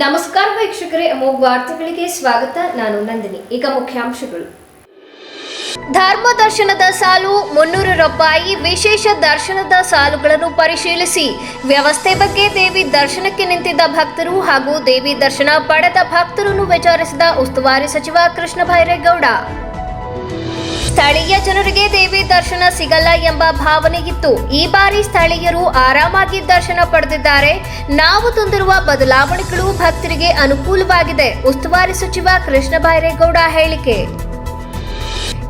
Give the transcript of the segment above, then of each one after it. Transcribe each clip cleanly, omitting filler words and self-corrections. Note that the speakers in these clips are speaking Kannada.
ನಮಸ್ಕಾರ ವೀಕ್ಷಕರೇ, ಅಮೋಘ ವಾರ್ತೆಗಳಿಗೆ ಸ್ವಾಗತ. ನಾನು ನಂದಿನಿ. ಈಗ ಮುಖ್ಯಾಂಶಗಳು. ಧರ್ಮ ದರ್ಶನದ ಸಾಲು 300 ರೂಪಾಯಿ. ವಿಶೇಷ ದರ್ಶನದ ಸಾಲುಗಳನ್ನು ಪರಿಶೀಲಿಸಿ. ವ್ಯವಸ್ಥೆ ಬಗ್ಗೆ ದೇವಿ ದರ್ಶನಕ್ಕೆ ನಿಂತಿದ್ದ ಭಕ್ತರು ಹಾಗೂ ದೇವಿ ದರ್ಶನ ಪಡೆದ ಭಕ್ತರನ್ನು ವಿಚಾರಿಸಿದ ಉಸ್ತುವಾರಿ ಸಚಿವ ಕೃಷ್ಣ ಬೈರೇಗೌಡ. ಸ್ಥಳೀಯ ಜನರಿಗೆ ದೇವಿ ದರ್ಶನ ಸಿಗಲ್ಲ ಎಂಬ ಭಾವನೆ ಇತ್ತು. ಈ ಬಾರಿ ಸ್ಥಳೀಯರು ಆರಾಮಾಗಿ ದರ್ಶನ ಪಡೆದಿದ್ದಾರೆ. ನಾವು ತಂದಿರುವ ಬದಲಾವಣೆಗಳು ಭಕ್ತರಿಗೆ ಅನುಕೂಲವಾಗಿದೆ. ಉಸ್ತುವಾರಿ ಸಚಿವ ಕೃಷ್ಣ ಬೈರೇಗೌಡ ಹೇಳಿಕೆ.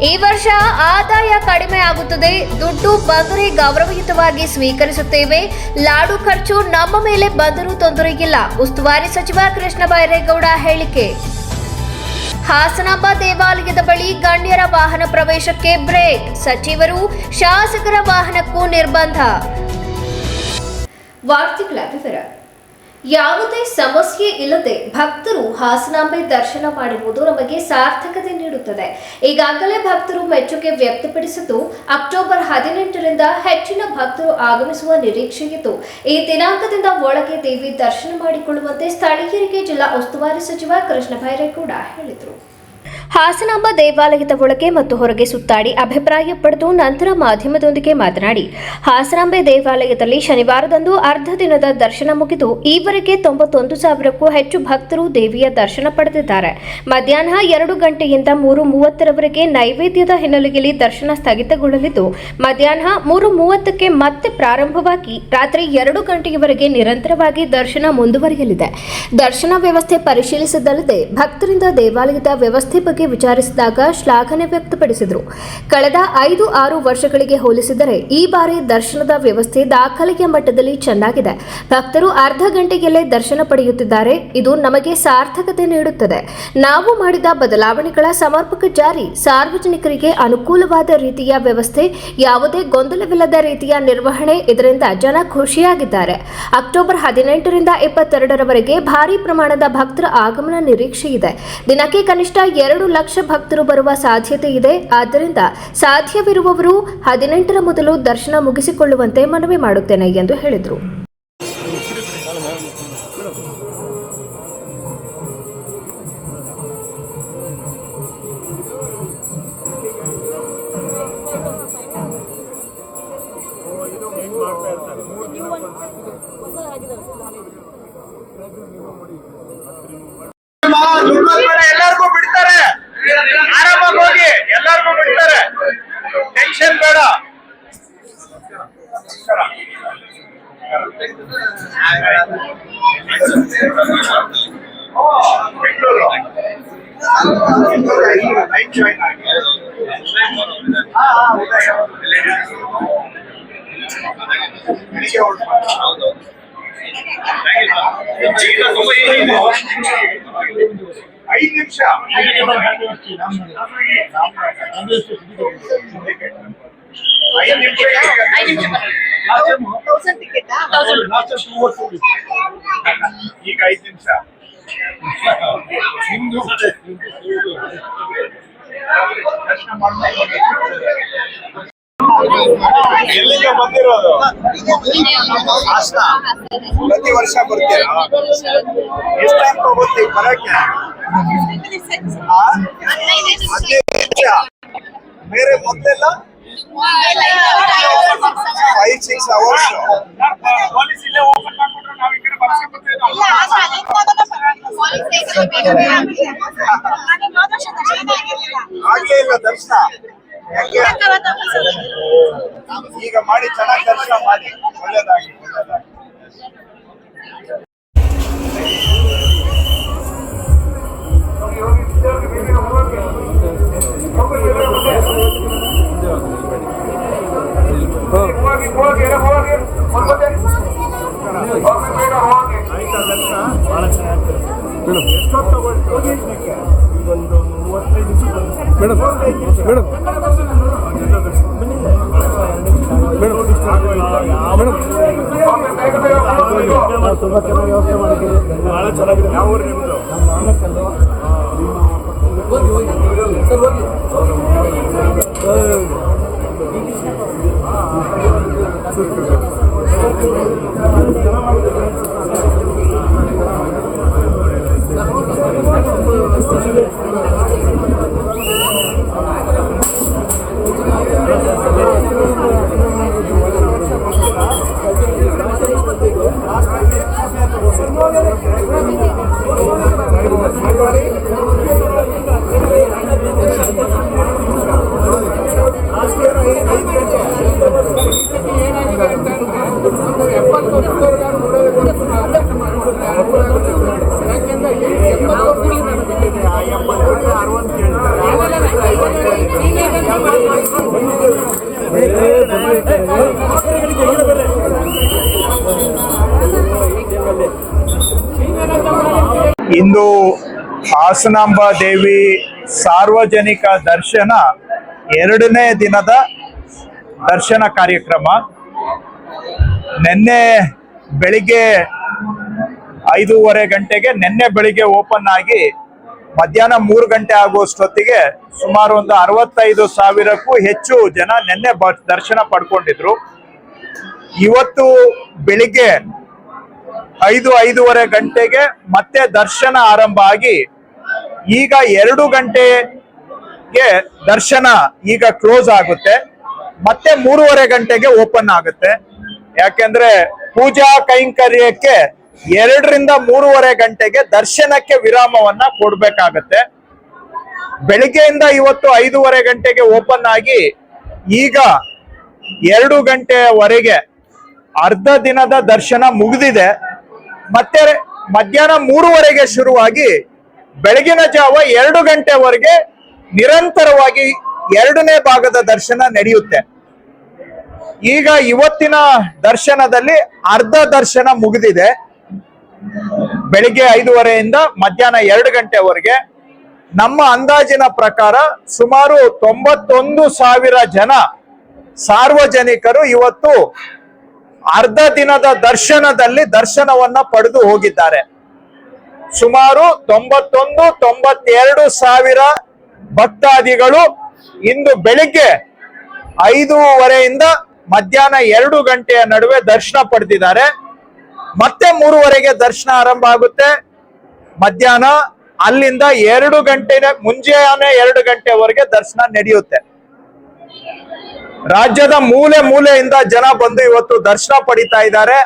ಈ ವರ್ಷ ಆದಾಯ ಕಡಿಮೆ ಆಗುತ್ತದೆ. ದುಡ್ಡು ಬಂದರೆ ಗೌರವಯುತವಾಗಿ ಸ್ವೀಕರಿಸುತ್ತೇವೆ. ಲಾಡು ಖರ್ಚು ನಮ್ಮ ಮೇಲೆ ಬಂದರೂ ತೊಂದರೆಯಿಲ್ಲ. ಉಸ್ತುವಾರಿ ಸಚಿವ ಕೃಷ್ಣ ಬೈರೇಗೌಡ ಹೇಳಿಕೆ. ಹಾಸನಾಂಬ ದೇವಾಲಯದ ಬಳಿ ಗಣ್ಯರ ವಾಹನ ಪ್ರವೇಶಕ್ಕೆ ಬ್ರೇಕ್. ಸಚಿವರು, ಶಾಸಕರ ವಾಹನಕ್ಕೂ ನಿರ್ಬಂಧ. ವಾರ್ತೆಗಳ ವಿವರ. ಯಾವುದೇ ಸಮಸ್ಯೆ ಇಲ್ಲದೆ ಭಕ್ತರು ಹಾಸನಾಂಬೆ ದರ್ಶನ ಮಾಡಿರುವುದು ನಮಗೆ ಸಾರ್ಥಕತೆ ನೀಡುತ್ತದೆ. ಈಗಾಗಲೇ ಭಕ್ತರು ಮೆಚ್ಚುಗೆ ವ್ಯಕ್ತಪಡಿಸಿದ್ದು, ಅಕ್ಟೋಬರ್ 18ರಿಂದ ಹೆಚ್ಚಿನ ಭಕ್ತರು ಆಗಮಿಸುವ ನಿರೀಕ್ಷೆಯಿತ್ತು. ಈ ದಿನಾಂಕದಿಂದ ಒಳಗೆ ದೇವಿ ದರ್ಶನ ಮಾಡಿಕೊಳ್ಳುವಂತೆ ಸ್ಥಳೀಯರಿಗೆ ಜಿಲ್ಲಾ ಉಸ್ತುವಾರಿ ಸಚಿವ ಕೃಷ್ಣ ಬೈರೇಗೌಡ ಹೇಳಿದರು. ಹಾಸನಾಂಬ ದೇವಾಲಯದ ಒಳಗೆ ಮತ್ತು ಹೊರಗೆ ಸುತ್ತಾಡಿ ಅಭಿಪ್ರಾಯ ಪಡೆದು ನಂತರ ಮಾಧ್ಯಮದೊಂದಿಗೆ ಮಾತನಾಡಿ, ಹಾಸನಾಂಬೆ ದೇವಾಲಯದಲ್ಲಿ ಶನಿವಾರದಂದು ಅರ್ಧ ದಿನದ ದರ್ಶನ ಮುಗಿದು ಈವರೆಗೆ 91,000ಕ್ಕೂ ಹೆಚ್ಚು ಭಕ್ತರು ದೇವಿಯ ದರ್ಶನ ಪಡೆದಿದ್ದಾರೆ. ಮಧ್ಯಾಹ್ನ 2 ಗಂಟೆಯಿಂದ 3:30ರವರೆಗೆ ನೈವೇದ್ಯದ ಹಿನ್ನೆಲೆಯಲ್ಲಿ ದರ್ಶನ ಸ್ಥಗಿತಗೊಳ್ಳಲಿದ್ದು, ಮಧ್ಯಾಹ್ನ 3:30ಕ್ಕೆ ಮತ್ತೆ ಪ್ರಾರಂಭವಾಗಿ ರಾತ್ರಿ 2 ಗಂಟೆಯವರೆಗೆ ನಿರಂತರವಾಗಿ ದರ್ಶನ ಮುಂದುವರಿಯಲಿದೆ. ದರ್ಶನ ವ್ಯವಸ್ಥೆ ಪರಿಶೀಲಿಸಿದ್ದಲ್ಲದೆ ಭಕ್ತರಿಂದ ದೇವಾಲಯದ ವ್ಯವಸ್ಥೆ ಬಗ್ಗೆ ವಿಚಾರಿಸಿದಾಗ ಶ್ಲಾಘನೆ ವ್ಯಕ್ತಪಡಿಸಿದರು. ಕಳೆದ 5-6 ವರ್ಷಗಳಿಗೆ ಹೋಲಿಸಿದರೆ ಈ ಬಾರಿ ದರ್ಶನದ ವ್ಯವಸ್ಥೆ ದಾಖಲೆಯ ಮಟ್ಟದಲ್ಲಿ ಚೆನ್ನಾಗಿದೆ. ಭಕ್ತರು ಅರ್ಧ ಗಂಟೆಯಲ್ಲೇ ದರ್ಶನ ಪಡೆಯುತ್ತಿದ್ದಾರೆ. ಇದು ನಮಗೆ ಸಾರ್ಥಕತೆ ನೀಡುತ್ತದೆ. ನಾವು ಮಾಡಿದ ಬದಲಾವಣೆಗಳ ಸಮರ್ಪಕ ಜಾರಿ, ಸಾರ್ವಜನಿಕರಿಗೆ ಅನುಕೂಲವಾದ ರೀತಿಯ ವ್ಯವಸ್ಥೆ, ಯಾವುದೇ ಗೊಂದಲವಿಲ್ಲದ ರೀತಿಯ ನಿರ್ವಹಣೆ, ಇದರಿಂದ ಜನ ಖುಷಿಯಾಗಿದ್ದಾರೆ. ಅಕ್ಟೋಬರ್ 18ರಿಂದ 22ರವರೆಗೆ ಭಾರೀ ಪ್ರಮಾಣದ ಭಕ್ತರ ಆಗಮನ ನಿರೀಕ್ಷೆ ಇದೆ. ದಿನಕ್ಕೆ ಕನಿಷ್ಠ 2 ಲಕ್ಷ ಭಕ್ತರು ಬರುವ ಸಾಧ್ಯತೆ ಇದೆ. ಆದ್ದರಿಂದ ಸಾಧ್ಯವಿರುವವರು 18ರ ಮೊದಲು ದರ್ಶನ ಮುಗಿಸಿಕೊಳ್ಳುವಂತೆ ಮನವಿ ಮಾಡುತ್ತೇನೆ ಎಂದು ಹೇಳಿದರು. ಎಲ್ಲರಿಗೂ ಬಿಡ್ತಾರೆ, ಆರಾಮಾಗಿ ಹೋಗಿ, ಎಲ್ಲರಿಗೂ ಬಿಡ್ತಾರೆ, ಟೆನ್ಷನ್ ಬೇಡ. ಬೆಂಗಳೂರು ಐದು ನಿಮಿಷ ಈಗ 5 ನಿಮಿಷ ದರ್ಶನ ಮಾಡ್ಕೊಂಡು ಎಲ್ಲಿಗೆ ಬಂದಿರೋದು? ಪ್ರತಿ ವರ್ಷ ಬರ್ತೀರಾ? ಎಷ್ಟು ಟೈಮ್ ತಗೋತೀವಿ ಬರಕ್ಕೆ? 15 ನಿಮಿಷ. ಬೇರೆ ಮೊದಲೆಲ್ಲ 5-6 hours. ಪೊಲೀಸ್ ಇಲ್ಲೇ ಓಪನ್ ಮಾಡ್ಬಿಟ್ರೆ ನಾವು ಈ ಕಡೆ ಬರ್ಸಕ್ಕೆ ಬರ್ತೀವಿ. ಆಗ್ಲೇ ಇಲ್ಲ ದರ್ಶನ. ಈಗ ಮಾಡಿ, ಚೆನ್ನಾಗಿ ದರ್ಶನ ಮಾಡಿ. ಒಳ್ಳೇದಾಗಿ. ಮೇಡಮ್ ತುಂಬಾ ಚೆನ್ನಾಗಿ ವ್ಯವಸ್ಥೆ ಮಾಡಿದ್ದೀರಿ. ಬಹಳ ಚೆನ್ನಾಗಿದೆ. ಯಾವ ಊರು ನಿಮ್ಮದು? ಇಂದು ಹಾಸನಾಂಬ ದೇವಿ ಸಾರ್ವಜನಿಕ ದರ್ಶನ ಎರಡನೇ ದಿನದ ದರ್ಶನ ಕಾರ್ಯಕ್ರಮ ನಿನ್ನೆ ಬೆಳಿಗ್ಗೆ 5:30 ಗಂಟೆಗೆ ನಿನ್ನೆ ಬೆಳಿಗ್ಗೆ ಓಪನ್ ಆಗಿ ಮಧ್ಯಾಹ್ನ 3 ಗಂಟೆ ಆಗುವಷ್ಟೊತ್ತಿಗೆ ಸುಮಾರು ಒಂದು 65,000ಕ್ಕೂ ಹೆಚ್ಚು ಜನ ನಿನ್ನೆ ದರ್ಶನ ಪಡ್ಕೊಂಡಿದ್ರು. ಇವತ್ತು ಬೆಳಿಗ್ಗೆ 5:30 ಗಂಟೆಗೆ ಮತ್ತೆ ದರ್ಶನ ಆರಂಭ ಆಗಿ ಈಗ 2 ಗಂಟೆಗೆ ದರ್ಶನ ಈಗ ಕ್ಲೋಸ್ ಆಗುತ್ತೆ, ಮತ್ತೆ 3:30 ಗಂಟೆಗೆ ಓಪನ್ ಆಗುತ್ತೆ. ಯಾಕೆಂದ್ರೆ ಪೂಜಾ ಕೈಂಕರ್ಯಕ್ಕೆ 2 ರಿಂದ 3:30 ಗಂಟೆಗೆ ದರ್ಶನಕ್ಕೆ ವಿರಾಮವನ್ನ ಕೊಡ್ಬೇಕಾಗತ್ತೆ. ಬೆಳಿಗ್ಗೆಯಿಂದ ಇವತ್ತು 5:30 ಗಂಟೆಗೆ ಓಪನ್ ಆಗಿ ಈಗ 2 ಗಂಟೆವರೆಗೆ ಅರ್ಧ ದಿನದ ದರ್ಶನ ಮುಗಿದಿದೆ. ಮತ್ತೆ ಮಧ್ಯಾಹ್ನ 3:30ಗೆ ಶುರುವಾಗಿ ಬೆಳಗಿನ ಜಾವ 2 ಗಂಟೆವರೆಗೆ ನಿರಂತರವಾಗಿ 2ನೇ ಭಾಗದ ದರ್ಶನ ನಡೆಯುತ್ತೆ. ಈಗ ಇವತ್ತಿನ ದರ್ಶನದಲ್ಲಿ ಅರ್ಧ ದರ್ಶನ ಮುಗಿದಿದೆ. ಬೆಳಿಗ್ಗೆ 5:30ಯಿಂದ ಮಧ್ಯಾಹ್ನ 2 ಗಂಟೆವರೆಗೆ ನಮ್ಮ ಅಂದಾಜಿನ ಪ್ರಕಾರ ಸುಮಾರು 91,000 ಜನ ಸಾರ್ವಜನಿಕರು ಇವತ್ತು ಅರ್ಧ ದಿನದ ದರ್ಶನದಲ್ಲಿ ದರ್ಶನವನ್ನ ಪಡೆದು ಹೋಗಿದ್ದಾರೆ. ಸುಮಾರು 91-92 ಸಾವಿರ ಭಕ್ತಾದಿಗಳು ಇಂದು ಬೆಳಿಗ್ಗೆ 5:30ಯಿಂದ ಮಧ್ಯಾಹ್ನ 2 ಗಂಟೆಯ ನಡುವೆ ದರ್ಶನ ಪಡೆದಿದ್ದಾರೆ. ಮತ್ತೆ 3:30ಗೆ ದರ್ಶನ ಆರಂಭ ಆಗುತ್ತೆ. ಮಧ್ಯಾಹ್ನ ಅಲ್ಲಿಂದ 2 ಗಂಟೆ ಮುಂಜಾನೆ 2 ಗಂಟೆವರೆಗೆ ದರ್ಶನ ನಡೆಯುತ್ತೆ. ರಾಜ್ಯದ ಮೂಲೆ ಮೂಲೆಯಿಂದ ಜನ ಬಂದು ಇವತ್ತು ದರ್ಶನ ಪಡಿತಾ ಇದ್ದಾರೆ.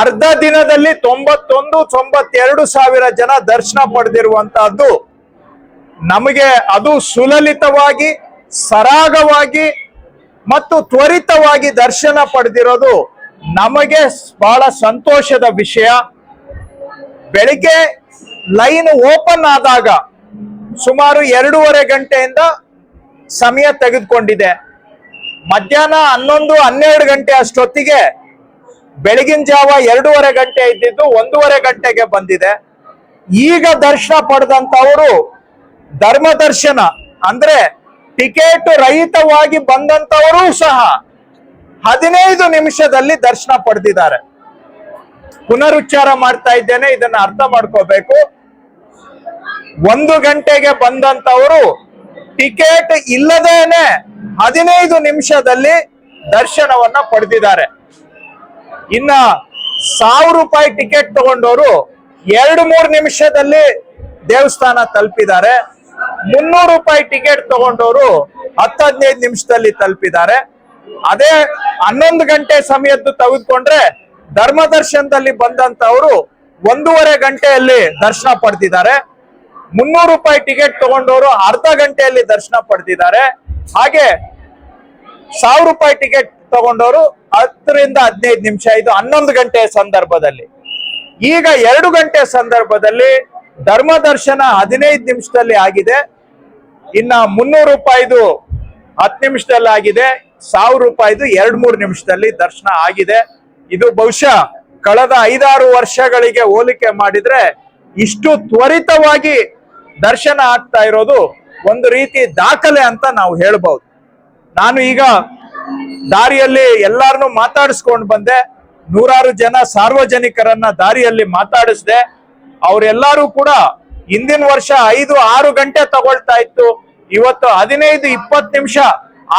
ಅರ್ಧ ದಿನದಲ್ಲಿ 91-92 ಸಾವಿರ ಜನ ದರ್ಶನ ಪಡೆದಿರುವಂತಹದ್ದು ನಮಗೆ ಅದು ಸುಲಲಿತವಾಗಿ, ಸರಾಗವಾಗಿ ಮತ್ತು ತ್ವರಿತವಾಗಿ ದರ್ಶನ ಪಡೆದಿರೋದು ನಮಗೆ ಬಹಳ ಸಂತೋಷದ ವಿಷಯ. ಬೆಳಿಗ್ಗೆ ಲೈನ್ ಓಪನ್ ಆದಾಗ ಸುಮಾರು 2:30 ಗಂಟೆಯಿಂದ ಸಮಯ ತೆಗೆದುಕೊಂಡಿದೆ. ಮಧ್ಯಾಹ್ನ 11-12 ಗಂಟೆ ಅಷ್ಟೊತ್ತಿಗೆ ಬೆಳಗಿನ ಜಾವ 2:30 ಗಂಟೆ ಇದ್ದಿದ್ದು 1:30 ಗಂಟೆಗೆ ಬಂದಿದೆ. ಈಗ ದರ್ಶನ ಪಡೆದಂತವರು ಧರ್ಮ ದರ್ಶನ ಅಂದ್ರೆ ಟಿಕೆಟ್ ರಹಿತವಾಗಿ ಬಂದಂತವರು ಸಹ 15 ನಿಮಿಷದಲ್ಲಿ ದರ್ಶನ ಪಡೆದಿದ್ದಾರೆ. ಪುನರುಚ್ಚಾರ ಮಾಡ್ತಾ ಇದ್ದೇನೆ, ಇದನ್ನ ಅರ್ಥ ಮಾಡ್ಕೋಬೇಕು. 1 ಗಂಟೆಗೆ ಬಂದಂತವರು ಟಿಕೆಟ್ ಇಲ್ಲದೇನೆ 15 ನಿಮಿಷದಲ್ಲಿ ದರ್ಶನವನ್ನ ಪಡೆದಿದ್ದಾರೆ. ಇನ್ನ 1,000 ರೂಪಾಯಿ ಟಿಕೆಟ್ ತಗೊಂಡವರು 2-3 ನಿಮಿಷದಲ್ಲಿ ದೇವಸ್ಥಾನ ತಲುಪಿದ್ದಾರೆ. 300 ರೂಪಾಯಿ ಟಿಕೆಟ್ ತಗೊಂಡವರು 10-15 ನಿಮಿಷದಲ್ಲಿ ತಲುಪಿದ್ದಾರೆ. ಅದೇ 11 ಗಂಟೆ ಸಮಯದ್ದು ತೆಗೆದುಕೊಂಡ್ರೆ ಧರ್ಮ ದರ್ಶನದಲ್ಲಿ ಬಂದಂತವರು 1:30 ಗಂಟೆಯಲ್ಲಿ ದರ್ಶನ ಪಡೆದಿದ್ದಾರೆ. 300 ರೂಪಾಯಿ ಟಿಕೆಟ್ ತಗೊಂಡವರು ಅರ್ಧ ಗಂಟೆಯಲ್ಲಿ ದರ್ಶನ ಪಡೆದಿದ್ದಾರೆ. ಹಾಗೆ 1,000 ರೂಪಾಯಿ ಟಿಕೆಟ್ ತಗೊಂಡವರು 10 ರಿಂದ 15 ನಿಮಿಷ, ಇದು 11 ಗಂಟೆಯ ಸಂದರ್ಭದಲ್ಲಿ. ಈಗ 2 ಗಂಟೆ ಸಂದರ್ಭದಲ್ಲಿ ಧರ್ಮ ದರ್ಶನ 15 ನಿಮಿಷದಲ್ಲಿ ಆಗಿದೆ. ಇನ್ನ 300 ರೂಪಾಯಿದು 10 ನಿಮಿಷದಲ್ಲಿ ಆಗಿದೆ. 1,000 ರೂಪಾಯಿದು 2-3 ನಿಮಿಷದಲ್ಲಿ ದರ್ಶನ ಆಗಿದೆ. ಇದು ಬಹುಶಃ ಕಳೆದ 5-6 ವರ್ಷಗಳಿಗೆ ಹೋಲಿಕೆ ಮಾಡಿದ್ರೆ ಇಷ್ಟು ತ್ವರಿತವಾಗಿ ದರ್ಶನ ಆಗ್ತಾ ಇರೋದು ಒಂದು ರೀತಿ ದಾಖಲೆ ಅಂತ ನಾವು ಹೇಳ್ಬಹುದು. ನಾನು ಈಗ ದಾರಿಯಲ್ಲಿ ಎಲ್ಲಾರನ್ನೂ ಮಾತಾಡಿಸ್ಕೊಂಡು ಬಂದೆ. 100 ಜನ ಸಾರ್ವಜನಿಕರನ್ನ ದಾರಿಯಲ್ಲಿ ಮಾತಾಡಿಸ್ದೆ. ಅವರೆಲ್ಲರೂ ಕೂಡ ಹಿಂದಿನ ವರ್ಷ 5-6 ಗಂಟೆ ತಗೊಳ್ತಾ ಇತ್ತು, ಇವತ್ತು 15-20 ನಿಮಿಷ,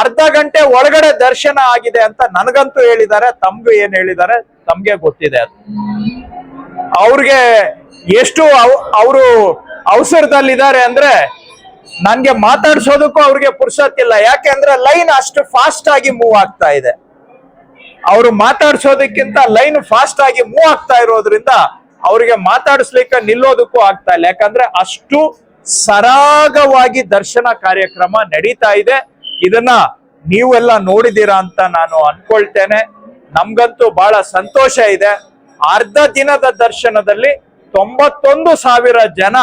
ಅರ್ಧ ಗಂಟೆ ಒಳಗಡೆ ದರ್ಶನ ಆಗಿದೆ ಅಂತ ನನಗಂತೂ ಹೇಳಿದ್ದಾರೆ. ತಮ್ಗೂ ಏನ್ ಹೇಳಿದ್ದಾರೆ ತಮ್ಗೆ ಗೊತ್ತಿದೆ. ಅದು ಅವ್ರಿಗೆ ಎಷ್ಟು ಅವರು ಅವಸರದಲ್ಲಿದ್ದಾರೆ ಅಂದ್ರೆ ನನ್ಗೆ ಮಾತಾಡ್ಸೋದಕ್ಕೂ ಅವ್ರಿಗೆ ಪುರ್ಸೊತ್ತಿಲ್ಲ. ಯಾಕೆಂದ್ರೆ ಲೈನ್ ಅಷ್ಟು ಫಾಸ್ಟ್ ಆಗಿ ಮೂವ್ ಆಗ್ತಾ ಇದೆ. ಅವರು ಮಾತಾಡ್ಸೋದಕ್ಕಿಂತ ಲೈನ್ ಫಾಸ್ಟ್ ಆಗಿ ಮೂವ್ ಆಗ್ತಾ ಇರೋದ್ರಿಂದ ಅವ್ರಿಗೆ ಮಾತಾಡಿಸ್ಲಿಕ್ಕೆ ನಿಲ್ಲೋದಕ್ಕೂ ಆಗ್ತಾ ಇಲ್ಲ. ಯಾಕಂದ್ರೆ ಅಷ್ಟು ಸರಾಗವಾಗಿ ದರ್ಶನ ಕಾರ್ಯಕ್ರಮ ನಡೀತಾ ಇದೆ. ಇದನ್ನ ನೀವೆಲ್ಲ ನೋಡಿದೀರಾ ಅಂತ ನಾನು ಅನ್ಕೊಳ್ತೇನೆ. ನಮ್ಗಂತೂ ಬಹಳ ಸಂತೋಷ ಇದೆ. ಅರ್ಧ ದಿನದ ದರ್ಶನದಲ್ಲಿ 91,000 ಜನ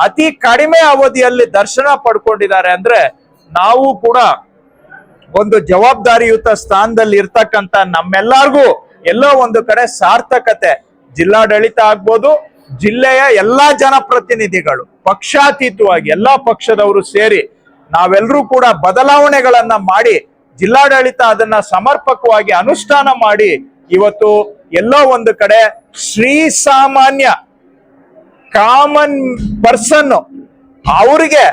ಅತಿ ಕಡಿಮೆ ಅವಧಿಯಲ್ಲಿ ದರ್ಶನ ಪಡ್ಕೊಂಡಿದ್ದಾರೆ ಅಂದ್ರೆ ನಾವು ಕೂಡ ಒಂದು ಜವಾಬ್ದಾರಿಯುತ ಸ್ಥಾನದಲ್ಲಿ ಇರ್ತಕ್ಕಂಥ ನಮ್ಮೆಲ್ಲರಿಗೂ ಎಲ್ಲೋ ಒಂದು ಕಡೆ ಸಾರ್ಥಕತೆ. ಜಿಲ್ಲಾಡಳಿತ ಆಗ್ಬೋದು, ಜಿಲ್ಲೆಯ ಎಲ್ಲಾ ಜನಪ್ರತಿನಿಧಿಗಳು ಪಕ್ಷಾತೀತವಾಗಿ ಎಲ್ಲಾ ಪಕ್ಷದವರು ಸೇರಿ ನಾವೆಲ್ಲರೂ ಕೂಡ ಬದಲಾವಣೆಗಳನ್ನ ಮಾಡಿ ಜಿಲ್ಲಾಡಳಿತ ಅದನ್ನ ಸಮರ್ಪಕವಾಗಿ ಅನುಷ್ಠಾನ ಮಾಡಿ ಇವತ್ತು ಎಲ್ಲೋ ಒಂದು ಕಡೆ ಶ್ರೀಸಾಮಾನ್ಯ ಕಾಮನ್ ಪರ್ಸನ್ ಅವರಿಗೆ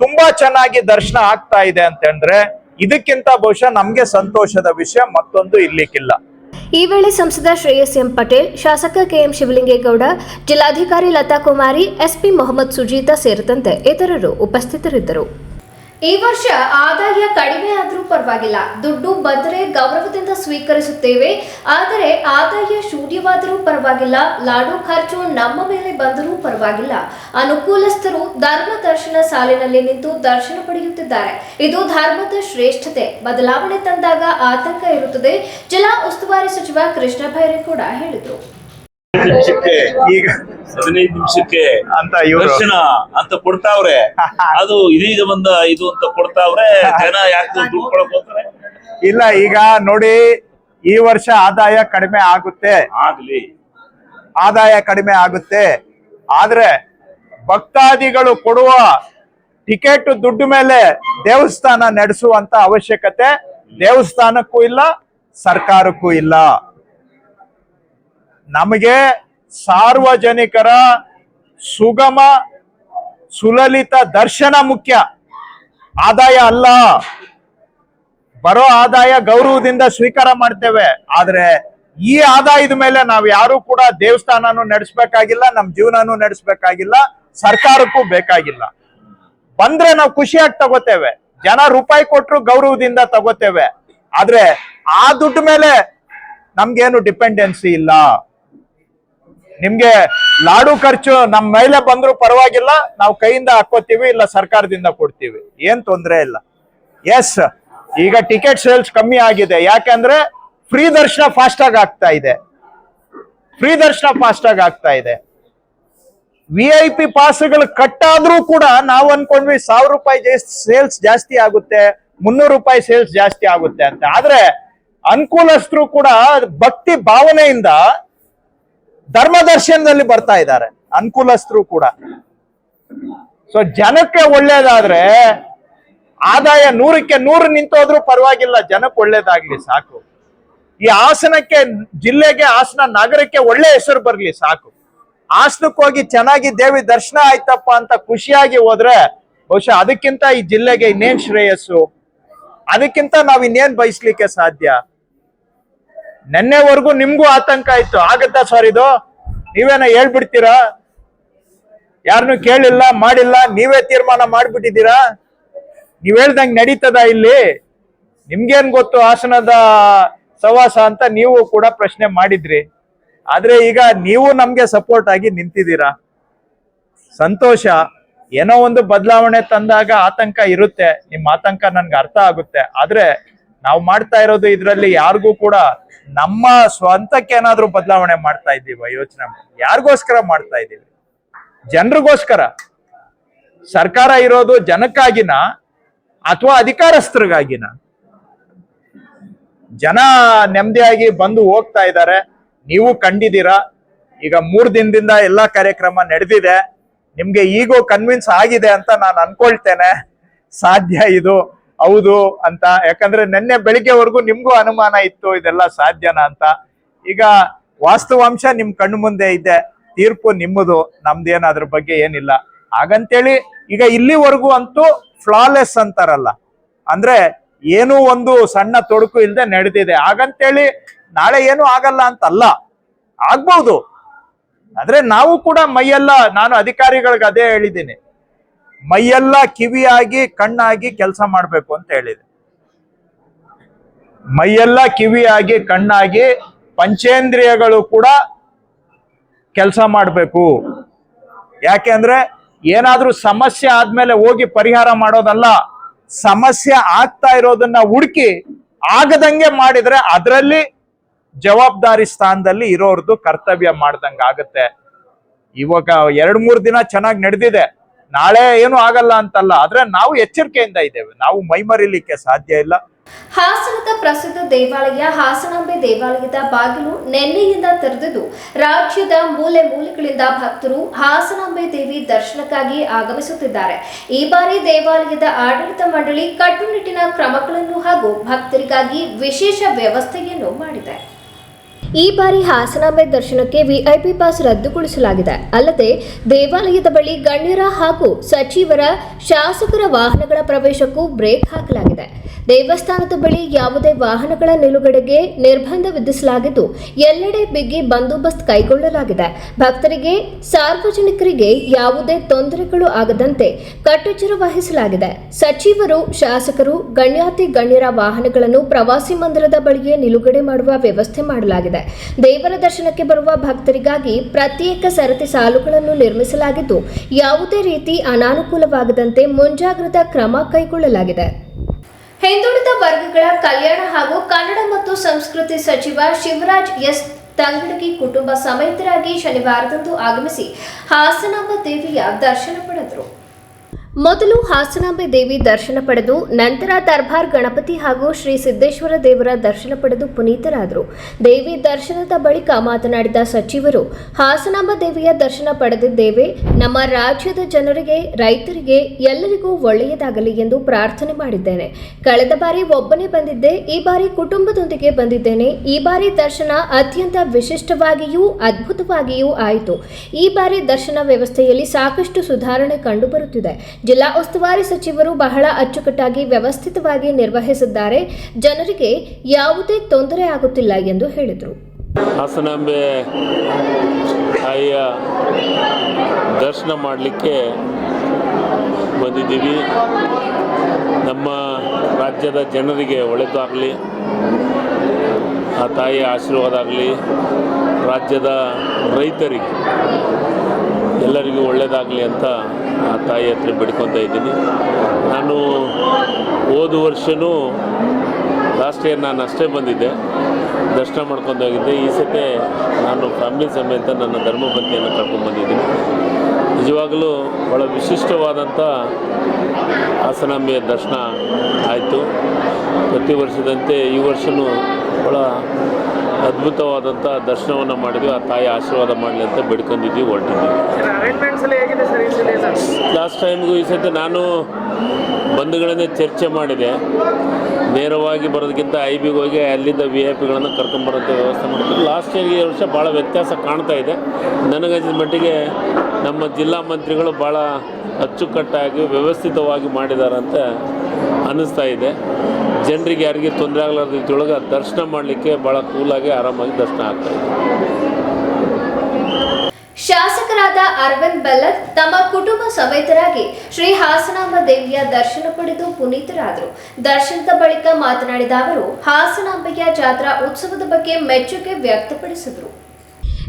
ತುಂಬಾ ಚೆನ್ನಾಗಿ ದರ್ಶನ ಆಗ್ತಾ ಇದೆ ಅಂತಂದ್ರೆ ಇದಕ್ಕಿಂತ ಬಹುಶಃ ನಮ್ಗೆ ಸಂತೋಷದ ವಿಷಯ ಮತ್ತೊಂದು ಇರ್ಲಿಕ್ಕಿಲ್ಲ. ಈ ವೇಳೆ ಸಂಸದ ಶ್ರೇಯಸ್ ಎಂ ಪಟೇಲ್, ಶಾಸಕ ಕೆಎಂ ಶಿವಲಿಂಗೇಗೌಡ, ಜಿಲ್ಲಾಧಿಕಾರಿ ಲತಾ ಕುಮಾರಿ, ಎಸ್ಪಿ ಮೊಹಮ್ಮದ್ ಸುಜೀತಾ ಸೇರಿದಂತೆ ಇತರರು ಉಪಸ್ಥಿತರಿದ್ದರು. ಈ ವರ್ಷ ಆದಾಯ ಕಡಿಮೆ ಆದರೂ ಪರವಾಗಿಲ್ಲ, ದುಡ್ಡು ಬಂದರೆ ಗೌರವದಿಂದ ಸ್ವೀಕರಿಸುತ್ತೇವೆ. ಆದರೆ ಆದಾಯ ಶೂನ್ಯವಾದರೂ ಪರವಾಗಿಲ್ಲ, ಲಾಡು ಖರ್ಚು ನಮ್ಮ ಮೇಲೆ ಬಂದರೂ ಪರವಾಗಿಲ್ಲ. ಅನುಕೂಲಸ್ಥರು ಧರ್ಮ ದರ್ಶನ ಸಾಲಿನಲ್ಲಿ ನಿಂತು ದರ್ಶನ ಪಡೆಯುತ್ತಿದ್ದಾರೆ. ಇದು ಧರ್ಮದ ಶ್ರೇಷ್ಠತೆ. ಬದಲಾವಣೆ ತಂದಾಗ ಆತಂಕ ಇರುತ್ತದೆ. ಜಿಲ್ಲಾ ಉಸ್ತುವಾರಿ ಸಚಿವ ಕೃಷ್ಣ ಬೈರೇಗೌಡ ಕೂಡ ಹೇಳಿದರು. ಈಗ 15 ನಿಮಿಷಕ್ಕೆ ಅಂತ ಇವರು ದರ್ಶನ ಅಂತ ಕೊಡ್ತಾವ್ರೆ. ಅದು ಇದೀಗ ಬಂದ ಇದು ಅಂತ ಕೊಡ್ತಾವ್ರೆ. ಜನ ಯಾಕೆ ದುಡ್ಡು ಕೊಡಕ್ ಹೋಗ್ತಾರೆ? ಇಲ್ಲ, ಈಗ ನೋಡಿ, ಈ ವರ್ಷ ಆದಾಯ ಕಡಿಮೆ ಆಗುತ್ತೆ, ಆಗ್ಲಿ ಆದಾಯ ಕಡಿಮೆ ಆಗುತ್ತೆ. ಆದ್ರೆ ಭಕ್ತಾದಿಗಳು ಕೊಡುವ ಟಿಕೆಟ್ ದುಡ್ಡು ಮೇಲೆ ದೇವಸ್ಥಾನ ನಡೆಸುವಂತ ಅವಶ್ಯಕತೆ ದೇವಸ್ಥಾನಕ್ಕೂ ಇಲ್ಲ, ಸರ್ಕಾರಕ್ಕೂ ಇಲ್ಲ. ನಮಗೆ ಸಾರ್ವಜನಿಕರ ಸುಗಮ ಸುಲಲಿತ ದರ್ಶನ ಮುಖ್ಯ, ಆದಾಯ ಅಲ್ಲ. ಬರೋ ಆದಾಯ ಗೌರವದಿಂದ ಸ್ವೀಕಾರ ಮಾಡ್ತೇವೆ. ಆದ್ರೆ ಈ ಆದಾಯದ ಮೇಲೆ ನಾವು ಯಾರು ಕೂಡ ದೇವಸ್ಥಾನನೂ ನಡೆಸ್ಬೇಕಾಗಿಲ್ಲ, ನಮ್ ಜೀವನನೂ ನಡೆಸ್ಬೇಕಾಗಿಲ್ಲ, ಸರ್ಕಾರಕ್ಕೂ ಬೇಕಾಗಿಲ್ಲ. ಬಂದ್ರೆ ನಾವು ಖುಷಿಯಾಗಿ ತಗೋತೇವೆ, ಜನ ರೂಪಾಯಿ ಕೊಟ್ರು ಗೌರವದಿಂದ ತಗೋತೇವೆ. ಆದ್ರೆ ಆ ದುಡ್ಡು ಮೇಲೆ ನಮ್ಗೇನು ಡಿಪೆಂಡೆನ್ಸಿ ಇಲ್ಲ. ನಿಮ್ಗೆ ಲಾಡು ಖರ್ಚು ನಮ್ಮ ಮೇಲೆ ಬಂದ್ರು ಪರವಾಗಿಲ್ಲ, ನಾವು ಕೈಯಿಂದ ಹಾಕೋತೀವಿ, ಇಲ್ಲ ಸರ್ಕಾರದಿಂದ ಕೊಡ್ತೀವಿ, ಏನ್ ತೊಂದ್ರೆ ಇಲ್ಲ. ಎಸ್, ಈಗ ಟಿಕೆಟ್ ಸೇಲ್ಸ್ ಕಮ್ಮಿ ಆಗಿದೆ. ಯಾಕಂದ್ರೆ ಫ್ರೀ ದರ್ಶನ ಫಾಸ್ಟ್ ಆಗಿ ಆಗ್ತಾ ಇದೆ. ಫ್ರೀ ದರ್ಶನ ಫಾಸ್ಟ್ ಆಗಿ ಆಗ್ತಾ ಇದೆ. VIP ಪಾಸ್ಗಳು ಕಟ್ಟಾದ್ರೂ ಕೂಡ ನಾವು ಅನ್ಕೊಂಡ್ವಿ 1000 ರೂಪಾಯಿ ಸೇಲ್ಸ್ ಜಾಸ್ತಿ ಆಗುತ್ತೆ, 300 ರೂಪಾಯಿ ಸೇಲ್ಸ್ ಜಾಸ್ತಿ ಆಗುತ್ತೆ ಅಂತ. ಆದ್ರೆ ಅನುಕೂಲಸ್ಥರು ಕೂಡ ಭಕ್ತಿ ಭಾವನೆಯಿಂದ ಧರ್ಮ ದರ್ಶನದಲ್ಲಿ ಬರ್ತಾ ಇದ್ದಾರೆ, ಅನುಕೂಲಸ್ಥರು ಕೂಡ. ಸೊ ಜನಕ್ಕೆ ಒಳ್ಳೇದಾದ್ರೆ ಆದಾಯ 100ಕ್ಕೆ 100 ನಿಂತೋದ್ರೂ ಪರವಾಗಿಲ್ಲ, ಜನಕ್ಕೆ ಒಳ್ಳೇದಾಗ್ಲಿ ಸಾಕು. ಈ ಹಾಸನಕ್ಕೆ, ಜಿಲ್ಲೆಗೆ, ಹಾಸನ ನಗರಕ್ಕೆ ಒಳ್ಳೆ ಹೆಸರು ಬರ್ಲಿ ಸಾಕು. ಹಾಸನಕ್ಕೆ ಹೋಗಿ ಚೆನ್ನಾಗಿ ದೇವಿ ದರ್ಶನ ಆಯ್ತಪ್ಪ ಅಂತ ಖುಷಿಯಾಗಿ ಹೋದ್ರೆ ಬಹುಶಃ ಅದಕ್ಕಿಂತ ಈ ಜಿಲ್ಲೆಗೆ ಇನ್ನೇನ್ ಶ್ರೇಯಸ್ಸು, ಅದಕ್ಕಿಂತ ನಾವ್ ಇನ್ನೇನ್ ಬಯಸ್ಲಿಕ್ಕೆ ಸಾಧ್ಯ. ನೆನ್ನೆವರೆಗೂ ನಿಮ್ಗೂ ಆತಂಕ ಇತ್ತು, ಆಗತ್ತಾ ಸರ್ ಇದು, ನೀವೇನ ಹೇಳ್ಬಿಡ್ತೀರಾ, ಯಾರನ್ನು ಕೇಳಿಲ್ಲ ಮಾಡಿಲ್ಲ, ನೀವೇ ತೀರ್ಮಾನ ಮಾಡ್ಬಿಟ್ಟಿದ್ದೀರಾ, ನೀವ್ ಹೇಳ್ದಂಗ್ ನಡೀತದ ಇಲ್ಲಿ, ನಿಮ್ಗೇನ್ ಗೊತ್ತು ಹಾಸನದ ಸವಾಸ ಅಂತ ನೀವು ಕೂಡ ಪ್ರಶ್ನೆ ಮಾಡಿದ್ರಿ. ಆದ್ರೆ ಈಗ ನೀವು ನಮ್ಗೆ ಸಪೋರ್ಟ್ ಆಗಿ ನಿಂತಿದ್ದೀರಾ, ಸಂತೋಷ. ಏನೋ ಒಂದು ಬದಲಾವಣೆ ತಂದಾಗ ಆತಂಕ ಇರುತ್ತೆ, ನಿಮ್ ಆತಂಕ ನನ್ಗೆ ಅರ್ಥ ಆಗುತ್ತೆ. ಆದ್ರೆ ನಾವು ಮಾಡ್ತಾ ಇರೋದು ಇದ್ರಲ್ಲಿ ಯಾರಿಗೂ ಕೂಡ ನಮ್ಮ ಸ್ವಂತಕ್ಕೆ ಏನಾದ್ರೂ ಬದಲಾವಣೆ ಮಾಡ್ತಾ ಇದ್ದೀವ? ಯೋಚನೆ ಮಾಡಿ, ಯಾರಿಗೋಸ್ಕರ ಮಾಡ್ತಾ ಇದ್ದೀವಿ? ಜನರಿಗೋಸ್ಕರ. ಸರ್ಕಾರ ಇರೋದು ಜನಕ್ಕಾಗಿನ ಅಥವಾ ಅಧಿಕಾರಸ್ಥರಿಗಾಗಿನ? ಜನ ನೆಮ್ಮದಿಯಾಗಿ ಬಂದು ಹೋಗ್ತಾ ಇದ್ದಾರೆ, ನೀವು ಕಂಡಿದ್ದೀರಾ. ಈಗ 3 ದಿನದಿಂದ ಎಲ್ಲಾ ಕಾರ್ಯಕ್ರಮ ನಡೆದಿದೆ. ನಿಮ್ಗೆ ಈಗೋ ಕನ್ವಿನ್ಸ್ ಆಗಿದೆ ಅಂತ ನಾನು ಅನ್ಕೊಳ್ತೇನೆ. ಸಾಧ್ಯ ಇದು ಹೌದು ಅಂತ. ಯಾಕಂದ್ರೆ ನಿನ್ನೆ ಬೆಳಿಗ್ಗೆವರೆಗೂ ನಿಮ್ಗೂ ಅನುಮಾನ ಇತ್ತು ಇದೆಲ್ಲ ಸಾಧ್ಯನಾ ಅಂತ. ಈಗ ವಾಸ್ತವಾಂಶ ನಿಮ್ ಕಣ್ಣು ಮುಂದೆ ಇದೆ, ತೀರ್ಪು ನಿಮ್ಮದು, ನಮ್ದೇನು ಅದ್ರ ಬಗ್ಗೆ ಏನಿಲ್ಲ. ಹಾಗಂತೇಳಿ ಈಗ ಇಲ್ಲಿವರೆಗೂ ಅಂತೂ ಫ್ಲಾಲೆಸ್ ಅಂತಾರಲ್ಲ, ಅಂದ್ರೆ ಏನೂ ಒಂದು ಸಣ್ಣ ತೊಡಕು ಇಲ್ಲದೆ ನಡೆದಿದೆ. ಹಾಗಂತೇಳಿ ನಾಳೆ ಏನು ಆಗಲ್ಲ ಅಂತಲ್ಲ, ಆಗ್ಬಹುದು. ಆದ್ರೆ ನಾವು ಕೂಡ ಮೈಯೆಲ್ಲ, ನಾನು ಅಧಿಕಾರಿಗಳಿಗೆ ಅದೇ ಹೇಳಿದ್ದೀನಿ, ಮೈಯೆಲ್ಲ ಕಿವಿಯಾಗಿ ಕಣ್ಣಾಗಿ ಕೆಲಸ ಮಾಡ್ಬೇಕು ಅಂತ ಹೇಳಿದೆ. ಮೈಯೆಲ್ಲ ಕಿವಿಯಾಗಿ ಕಣ್ಣಾಗಿ ಪಂಚೇಂದ್ರಿಯಗಳು ಕೂಡ ಕೆಲಸ ಮಾಡಬೇಕು. ಯಾಕೆಂದ್ರೆ ಏನಾದ್ರೂ ಸಮಸ್ಯೆ ಆದ್ಮೇಲೆ ಹೋಗಿ ಪರಿಹಾರ ಮಾಡೋದಲ್ಲ, ಸಮಸ್ಯೆ ಆಗ್ತಾ ಇರೋದನ್ನ ಹುಡುಕಿ ಆಗದಂಗೆ ಮಾಡಿದ್ರೆ ಅದರಲ್ಲಿ ಜವಾಬ್ದಾರಿ ಸ್ಥಾನದಲ್ಲಿ ಇರೋರ್ದು ಕರ್ತವ್ಯ ಮಾಡ್ದಂಗ ಆಗತ್ತೆ. ಇವಾಗ 2-3 ದಿನ ಚೆನ್ನಾಗಿ ನಡೆದಿದೆ, ನಾಳೆ ಏನು ಆಗಲ್ಲ ಅಂತಲ್ಲ, ಆದ್ರೆ ನಾವು ಎಚ್ಚರಿಕೆಯಿಂದ ಇದ್ದೇವೆ, ನಾವು ಮೈಮರಿಲಿಕ್ಕೆ ಸಾಧ್ಯ ಇಲ್ಲ. ಹಾಸನದ ಪ್ರಸಿದ್ಧ ದೇವಾಲಯ ಹಾಸನಾಂಬೆ ದೇವಾಲಯದ ಬಾಗಿಲು ನಿನ್ನೆಯಿಂದ ತೆರೆದಿದ್ದು ರಾಜ್ಯದ ಮೂಲೆ ಮೂಲೆಗಳಿಂದ ಭಕ್ತರು ಹಾಸನಾಂಬೆ ದೇವಿ ದರ್ಶನಕ್ಕಾಗಿ ಆಗಮಿಸುತ್ತಿದ್ದಾರೆ. ಈ ಬಾರಿ ದೇವಾಲಯದ ಆಡಳಿತ ಮಂಡಳಿ ಕಟ್ಟುನಿಟ್ಟಿನ ಕ್ರಮಗಳನ್ನು ಹಾಗೂ ಭಕ್ತರಿಗಾಗಿ ವಿಶೇಷ ವ್ಯವಸ್ಥೆಯನ್ನು ಮಾಡಿದೆ. ಈ ಬಾರಿ ಹಾಸನಾಂಬೆ ದರ್ಶನಕ್ಕೆ ವಿಐಪಿ ಪಾಸ್ ರದ್ದುಗೊಳಿಸಲಾಗಿದೆ. ಅಲ್ಲದೆ ದೇವಾಲಯದ ಬಳಿ ಗಣ್ಯರ ಹಾಗೂ ಸಚಿವರ, ಶಾಸಕರ ವಾಹನಗಳ ಪ್ರವೇಶಕ್ಕೂ ಬ್ರೇಕ್ ಹಾಕಲಾಗಿದೆ. ದೇವಸ್ಥಾನದ ಬಳಿ ಯಾವುದೇ ವಾಹನಗಳ ನಿಲುಗಡೆಗೆ ನಿರ್ಬಂಧ ವಿಧಿಸಲಾಗಿದ್ದು ಎಲ್ಲೆಡೆ ಬಿಗಿ ಬಂದೋಬಸ್ತ್ ಕೈಗೊಳ್ಳಲಾಗಿದೆ. ಭಕ್ತರಿಗೆ, ಸಾರ್ವಜನಿಕರಿಗೆ ಯಾವುದೇ ತೊಂದರೆಗಳು ಆಗದಂತೆ ಕಟ್ಟೆಚ್ಚರ ವಹಿಸಲಾಗಿದೆ. ಸಚಿವರು, ಶಾಸಕರು, ಗಣ್ಯಾತಿ ಗಣ್ಯರ ವಾಹನಗಳನ್ನು ಪ್ರವಾಸಿ ಮಂದಿರದ ಬಳಿಯೇ ನಿಲುಗಡೆ ಮಾಡುವ ವ್ಯವಸ್ಥೆ ಮಾಡಲಾಗಿದೆ. ದೇವರ ದರ್ಶನಕ್ಕೆ ಬರುವ ಭಕ್ತರಿಗಾಗಿ ಪ್ರತ್ಯೇಕ ಸರತಿ ಸಾಲುಗಳನ್ನು ನಿರ್ಮಿಸಲಾಗಿದ್ದು ಯಾವುದೇ ರೀತಿ ಅನಾನುಕೂಲವಾಗದಂತೆ ಮುಂಜಾಗ್ರತಾ ಕ್ರಮ ಕೈಗೊಳ್ಳಲಾಗಿದೆ. ಹಿಂದುಳಿದ ವರ್ಗಗಳ ಕಲ್ಯಾಣ ಹಾಗೂ ಕನ್ನಡ ಮತ್ತು ಸಂಸ್ಕೃತಿ ಸಚಿವ ಶಿವರಾಜ್ ಎಸ್ ತಂಗಡಗಿ ಕುಟುಂಬ ಸಮೇತರಾಗಿ ಶನಿವಾರದಂದು ಆಗಮಿಸಿ ಹಾಸನಾಂಬ ದೇವಿಯ ದರ್ಶನ ಪಡೆದರು. ಮೊದಲು ಹಾಸನಾಂಬೆ ದೇವಿ ದರ್ಶನ ಪಡೆದು ನಂತರ ದರ್ಬಾರ್ ಗಣಪತಿ ಹಾಗೂ ಶ್ರೀ ಸಿದ್ದೇಶ್ವರ ದೇವರ ದರ್ಶನ ಪಡೆದು ಪುನೀತರಾದರು. ದೇವಿ ದರ್ಶನದ ಬಳಿಕ ಮಾತನಾಡಿದ ಸಚಿವರು, ಹಾಸನಾಂಬ ದೇವಿಯ ದರ್ಶನ ಪಡೆದಿದ್ದೇವೆ. ನಮ್ಮ ರಾಜ್ಯದ ಜನರಿಗೆ, ರೈತರಿಗೆ ಎಲ್ಲರಿಗೂ ಒಳ್ಳೆಯದಾಗಲಿ ಎಂದು ಪ್ರಾರ್ಥನೆ ಮಾಡಿದ್ದೇನೆ. ಕಳೆದ ಬಾರಿ ಒಬ್ಬನೇ ಬಂದಿದ್ದೆ, ಈ ಬಾರಿ ಕುಟುಂಬದೊಂದಿಗೆ ಬಂದಿದ್ದೇನೆ. ಈ ಬಾರಿ ದರ್ಶನ ಅತ್ಯಂತ ವಿಶಿಷ್ಟವಾಗಿಯೂ ಅದ್ಭುತವಾಗಿಯೂ ಆಯಿತು. ಈ ಬಾರಿ ದರ್ಶನ ವ್ಯವಸ್ಥೆಯಲ್ಲಿ ಸಾಕಷ್ಟು ಸುಧಾರಣೆ ಕಂಡುಬರುತ್ತಿದೆ. ಜಿಲ್ಲಾ ಉಸ್ತುವಾರಿ ಸಚಿವರು ಬಹಳ ಅಚ್ಚುಕಟ್ಟಾಗಿ ವ್ಯವಸ್ಥಿತವಾಗಿ ನಿರ್ವಹಿಸಿದ್ದಾರೆ. ಜನರಿಗೆ ಯಾವುದೇ ತೊಂದರೆ ಆಗುತ್ತಿಲ್ಲ ಎಂದು ಹೇಳಿದರು. ಹಾಸನಾಂಬೆ ತಾಯಿಯ ದರ್ಶನ ಮಾಡಲಿಕ್ಕೆ ಬಂದಿದ್ದೀವಿ. ನಮ್ಮ ರಾಜ್ಯದ ಜನರಿಗೆ ಒಳ್ಳೆಯದಾಗಲಿ, ಆ ತಾಯಿಯ ಆಶೀರ್ವಾದ ಆಗಲಿ, ರಾಜ್ಯದ ರೈತರಿಗೆ ಎಲ್ಲರಿಗೂ ಒಳ್ಳೆಯದಾಗಲಿ ಅಂತ ಆ ತಾಯಿ ಹತ್ರ ಬೇಡ್ಕೊತಾ ಇದ್ದೀನಿ. ನಾನು ಹೋದ ವರ್ಷವೂ ಲಾಸ್ಟ್ ಇಯರ್ ನಾನು ಅಷ್ಟೇ ಬಂದಿದ್ದೆ, ದರ್ಶನ ಮಾಡ್ಕೊಂಡು ಹೋಗಿದ್ದೆ. ಈ ಸತಿ ನಾನು ಫ್ಯಾಮಿಲಿ ಸಮೇತ ನನ್ನ ಧರ್ಮಪತ್ನಿಯನ್ನು ಕರ್ಕೊಂಡು ಬಂದಿದ್ದೀನಿ. ನಿಜವಾಗಲೂ ಭಾಳ ವಿಶಿಷ್ಟವಾದಂಥ ಹಾಸನಾಂಬೆಯ ದರ್ಶನ ಆಯಿತು. ಪ್ರತಿ ವರ್ಷದಂತೆ ಈ ವರ್ಷವೂ ಭಾಳ ಅದ್ಭುತವಾದಂಥ ದರ್ಶನವನ್ನು ಮಾಡಿದ್ವಿ. ಆ ತಾಯಿ ಆಶೀರ್ವಾದ ಮಾಡಲಿ ಅಂತ ಬೇಡ್ಕೊಂಡಿದ್ವಿ, ಹೊರಟಿದ್ವಿ. ಲಾಸ್ಟ್ ಟೈಮ್ಗೂ ಈ ಸತಿ ನಾನು ಬಂಧುಗಳನ್ನೇ ಚರ್ಚೆ ಮಾಡಿದೆ. ನೇರವಾಗಿ ಬರೋದಕ್ಕಿಂತ ಐಬಿಗೆ ಹೋಗಿ ಅಲ್ಲಿಂದ VIP ಗಳನ್ನು ಕರ್ಕೊಂಬರೋಂಥ ವ್ಯವಸ್ಥೆ ಮಾಡ್ತೀವಿ. ಲಾಸ್ಟ್ ಇಯರ್ಗೆ ಈ ವರ್ಷ ಭಾಳ ವ್ಯತ್ಯಾಸ ಕಾಣ್ತಾ ಇದೆ. ನನಗನ್ಸಿದ ಮಟ್ಟಿಗೆ ನಮ್ಮ ಜಿಲ್ಲಾ ಮಂತ್ರಿಗಳು ಭಾಳ ಅಚ್ಚುಕಟ್ಟಾಗಿ ವ್ಯವಸ್ಥಿತವಾಗಿ ಮಾಡಿದ್ದಾರೆ ಅಂತ ಅನ್ನಿಸ್ತಾ ಇದೆ. ಜನರಿಗೆ ಯಾರಿಗೆ ತೊಂದರೆ ಆಗಲಾರ್ದ ರೀತಿಯೊಳಗೆ ದರ್ಶನ ಮಾಡಲಿಕ್ಕೆ ಭಾಳ ಕೂಲಾಗಿ ಆರಾಮಾಗಿ ದರ್ಶನ ಆಗ್ತಾಯಿದೆ. ಶಾಸಕರಾದ ಅರವಿಂದ್ ಬೆಲ್ಲದ್ ತಮ್ಮ ಕುಟುಂಬ ಸಮೇತರಾಗಿ ಶ್ರೀ ಹಾಸನಾಂಬ ದೇವಿಯ ದರ್ಶನ ಪಡೆದು ಪುನೀತರಾದರು. ದರ್ಶನದ ಬಳಿಕ ಮಾತನಾಡಿದ ಅವರು ಹಾಸನಾಂಬೆಯ ಜಾತ್ರಾ ಉತ್ಸವದ ಬಗ್ಗೆ ಮೆಚ್ಚುಗೆ ವ್ಯಕ್ತಪಡಿಸಿದರು.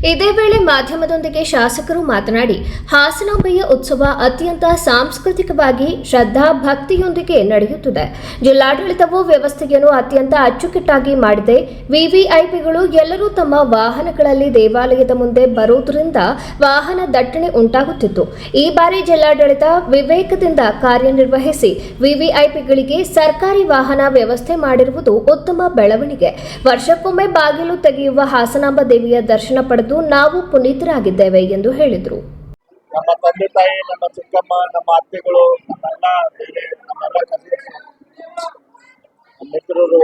ಇದೇ ವೇಳೆ ಮಾಧ್ಯಮದೊಂದಿಗೆ ಶಾಸಕರು ಮಾತನಾಡಿ, ಹಾಸನಾಂಬೆಯ ಉತ್ಸವ ಅತ್ಯಂತ ಸಾಂಸ್ಕೃತಿಕವಾಗಿ ಶ್ರದ್ಧಾ ಭಕ್ತಿಯೊಂದಿಗೆ ನಡೆಯುತ್ತದೆ. ಜಿಲ್ಲಾಡಳಿತವು ವ್ಯವಸ್ಥೆಯನ್ನು ಅತ್ಯಂತ ಅಚ್ಚುಕಟ್ಟಾಗಿ ಮಾಡಿದೆ. ವಿವಿಐಪಿಗಳು ಎಲ್ಲರೂ ತಮ್ಮ ವಾಹನಗಳಲ್ಲಿ ದೇವಾಲಯದ ಮುಂದೆ ಬರುವುದರಿಂದ ವಾಹನ ದಟ್ಟಣೆ ಉಂಟಾಗುತ್ತಿತ್ತು. ಈ ಬಾರಿ ಜಿಲ್ಲಾಡಳಿತ ವಿವೇಕದಿಂದ ಕಾರ್ಯನಿರ್ವಹಿಸಿ ವಿವಿಐಪಿಗಳಿಗೆ ಸರ್ಕಾರಿ ವಾಹನ ವ್ಯವಸ್ಥೆ ಮಾಡಿರುವುದು ಉತ್ತಮ ಬೆಳವಣಿಗೆ. ವರ್ಷಕ್ಕೊಮ್ಮೆ ಬಾಗಿಲು ತೆಗೆಯುವ ಹಾಸನಾಂಬ ದೇವಿಯ ದರ್ಶನ ಪಡೆದು ನಾವು ಪುನೀತರಾಗಿದ್ದೇವೆ ಎಂದು ಹೇಳಿದರು. ನಮ್ಮ ತಂದೆ ತಾಯಿ, ನಮ್ಮ ಚಿಕ್ಕಮ್ಮ, ನಮ್ಮ ಅತ್ತೆಗಳು, ನಮ್ಮೆಲ್ಲ ಕಸಿನ್ಸ್, ನಮ್ಮ ಮಿತ್ರರು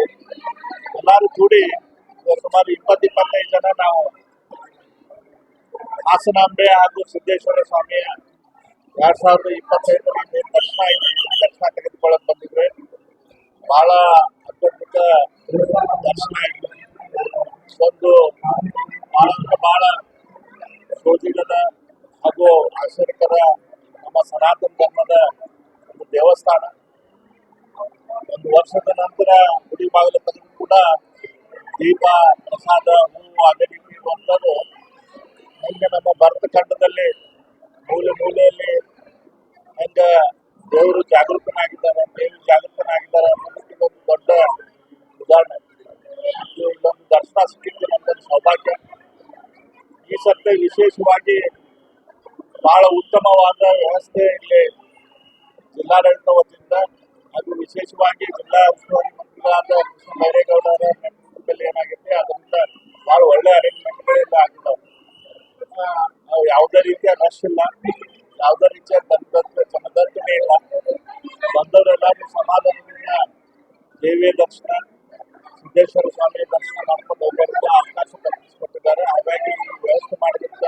ಎಲ್ಲರೂ ಕೂಡಿ ಸುಮಾರು 20-25 ಜನ ನಾವು ಹಾಸನಾಂಬೆ ಹಾಗೂ ಸಿದ್ದೇಶ್ವರ ಸ್ವಾಮಿಯ 2025 ದರ್ಶನ ತೆಗೆದುಕೊಳ್ಳಲು ಬಂದಿದ್ವಿ. ಬಹಳ ಅದ್ಭುತ ದರ್ಶನ ಆಯಿತು. ಒಂದು ಬಹಳ ಸೋಜಿಗದ ಹಾಗೂ ಆಶ್ಚರ್ಯಕರ ನಮ್ಮ ಸನಾತನ ಧರ್ಮದ ಒಂದು ದೇವಸ್ಥಾನ. ಒಂದು ವರ್ಷದ ನಂತರ ಗುಡಿ ಬಾಗಿಲು ತೆಗೆದು ಕೂಡ ದೀಪ, ಪ್ರಸಾದ, ಹೂವು ಅದೇ ರೀತಿ ಇರುವಂಥದ್ದು ಹೆಂಗೆ ನಮ್ಮ ಭಾರತ ಖಂಡದಲ್ಲಿ ಮೂಲೆ ಮೂಲೆಯಲ್ಲಿ ಹೆಂಗೆ ದೇವರು ಜಾಗೃತನಾಗಿದ್ದಾರೆ, ದೇವಿ ಜಾಗೃತನಾಗಿದ್ದಾರೆ ಅನ್ನೋದಕ್ಕೆ ಒಂದು ದೊಡ್ಡ ಉದಾಹರಣೆ. ಇಲ್ಲೊಂದು ದರ್ಶನ ಸಿಕ್ಕಿದ್ದು ನಮ್ಮೊಂದು ಸೌಭಾಗ್ಯ. ಈ ಸರ್ತಿ ವಿಶೇಷವಾಗಿ ಬಹಳ ಉತ್ತಮವಾದ ವ್ಯವಸ್ಥೆ ಇಲ್ಲಿ ಜಿಲ್ಲಾಡಳಿತ ವತಿಯಿಂದ ಹಾಗೂ ವಿಶೇಷವಾಗಿ ಜಿಲ್ಲಾ ಉಸ್ತುವಾರಿ ಮಂತ್ರಿಗಳಾದ ಕೃಷ್ಣ ಬೈರೇಗೌಡರ ನೇತೃತ್ವದಲ್ಲಿ ಏನಾಗಿದೆ ಅದರಿಂದ ಬಹಳ ಒಳ್ಳೆ ಅರೇಂಜ್ಮೆಂಟ್ಗಳೆಲ್ಲ ಆಗಿದ್ದಾವೆ. ಯಾವುದೇ ರೀತಿಯ ರಶ್ ಇಲ್ಲ, ಯಾವುದೇ ರೀತಿಯ ಜನದಟ್ಟಣೆ ಇಲ್ಲ. ಬಂದವರೆಲ್ಲರೂ ಸಮಾಧಾನದಿಂದ ದೇವಿಯ ದರ್ಶನ, ಸಿದ್ದೇಶ್ವರ ಸ್ವಾಮಿಯ ದರ್ಶನ ಮಾಡ್ಕೊಂಡು ಹೋಗೋದಕ್ಕೆ ಅವಕಾಶ ಕಲ್ಪಿಸಿಕೊಟ್ಟಿದ್ದಾರೆ. ಹಾಗಾಗಿ ಈ ವ್ಯವಸ್ಥೆ ಮಾಡಿದಂಥ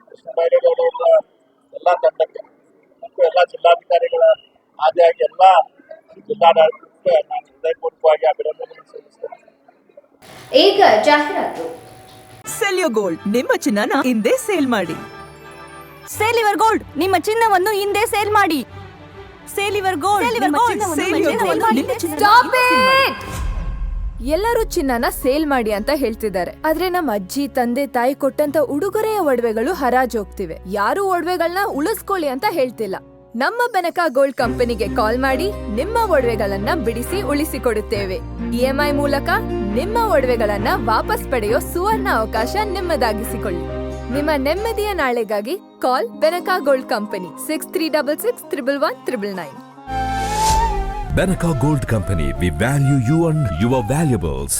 ಕೃಷ್ಣ ಬೈರೇಗೌಡರ ಎಲ್ಲ ತಂಡಕ್ಕೆ ಮತ್ತು ಎಲ್ಲ ಜಿಲ್ಲಾಧಿಕಾರಿಗಳ ಆದಿಯಾಗಿ ಎಲ್ಲ ಜಿಲ್ಲಾಡಳಿತಕ್ಕೆ ನಾನು ಹೃದಯಪೂರ್ವಕವಾಗಿ ಅಭಿನಂದನೆ ಸಲ್ಲಿಸ್ತೇನೆ. ಈಗ ಜಾಹೀರಾತು. ಸೆಲ್ಯೋ ಗೋಲ್ಡ್, ನಿಮ್ಮ ಚಿನ್ನನ ಹಿಂದೆ ಸೇಲ್ ಮಾಡಿ. ಸೇಲಿವರ್ ಗೋಲ್ಡ್, ನಿಮ್ಮ ಚಿನ್ನವನ್ನು ಹಿಂದೆ ಸೇಲ್ ಮಾಡಿ. ಸೇಲಿವರ್ ಗೋಲ್ಡ್, Stop it! ಎಲ್ಲರೂ ಚಿನ್ನನ ಸೇಲ್ ಮಾಡಿ ಅಂತ ಹೇಳ್ತಿದ್ದಾರೆ, ಆದ್ರೆ ನಮ್ಮ ಅಜ್ಜಿ, ತಂದೆ, ತಾಯಿ ಕೊಟ್ಟಂತ ಉಡುಗೊರೆಯ ಒಡವೆಗಳು ಹರಾಜ್ ಹೋಗ್ತಿವೆ. ಯಾರು ಒಡವೆಗಳನ್ನ ಉಳಿಸ್ಕೊಳ್ಳಿ ಅಂತ ಹೇಳ್ತಿಲ್ಲ. ನಮ್ಮ ಬೆನಕಾ ಗೋಲ್ಡ್ ಕಂಪನಿಗೆ ಕಾಲ್ ಮಾಡಿ ನಿಮ್ಮ ಒಡವೆಗಳನ್ನ ಬಿಡಿಸಿ ಉಳಿಸಿಕೊಡುತ್ತೇವೆ. EMI ಮೂಲಕ ನಿಮ್ಮ ಒಡವೆಗಳನ್ನ ವಾಪಸ್ ಪಡೆಯೋ ಸುವರ್ಣ ಅವಕಾಶ ನಿಮ್ಮದಾಗಿಸಿಕೊಳ್ಳಿ. ನಿಮ್ಮ ನೆಮ್ಮದಿಯ ನಾಳೆಗಾಗಿ call Benaka gold company 6366 Benaka Gold Company, we value you and your valuables.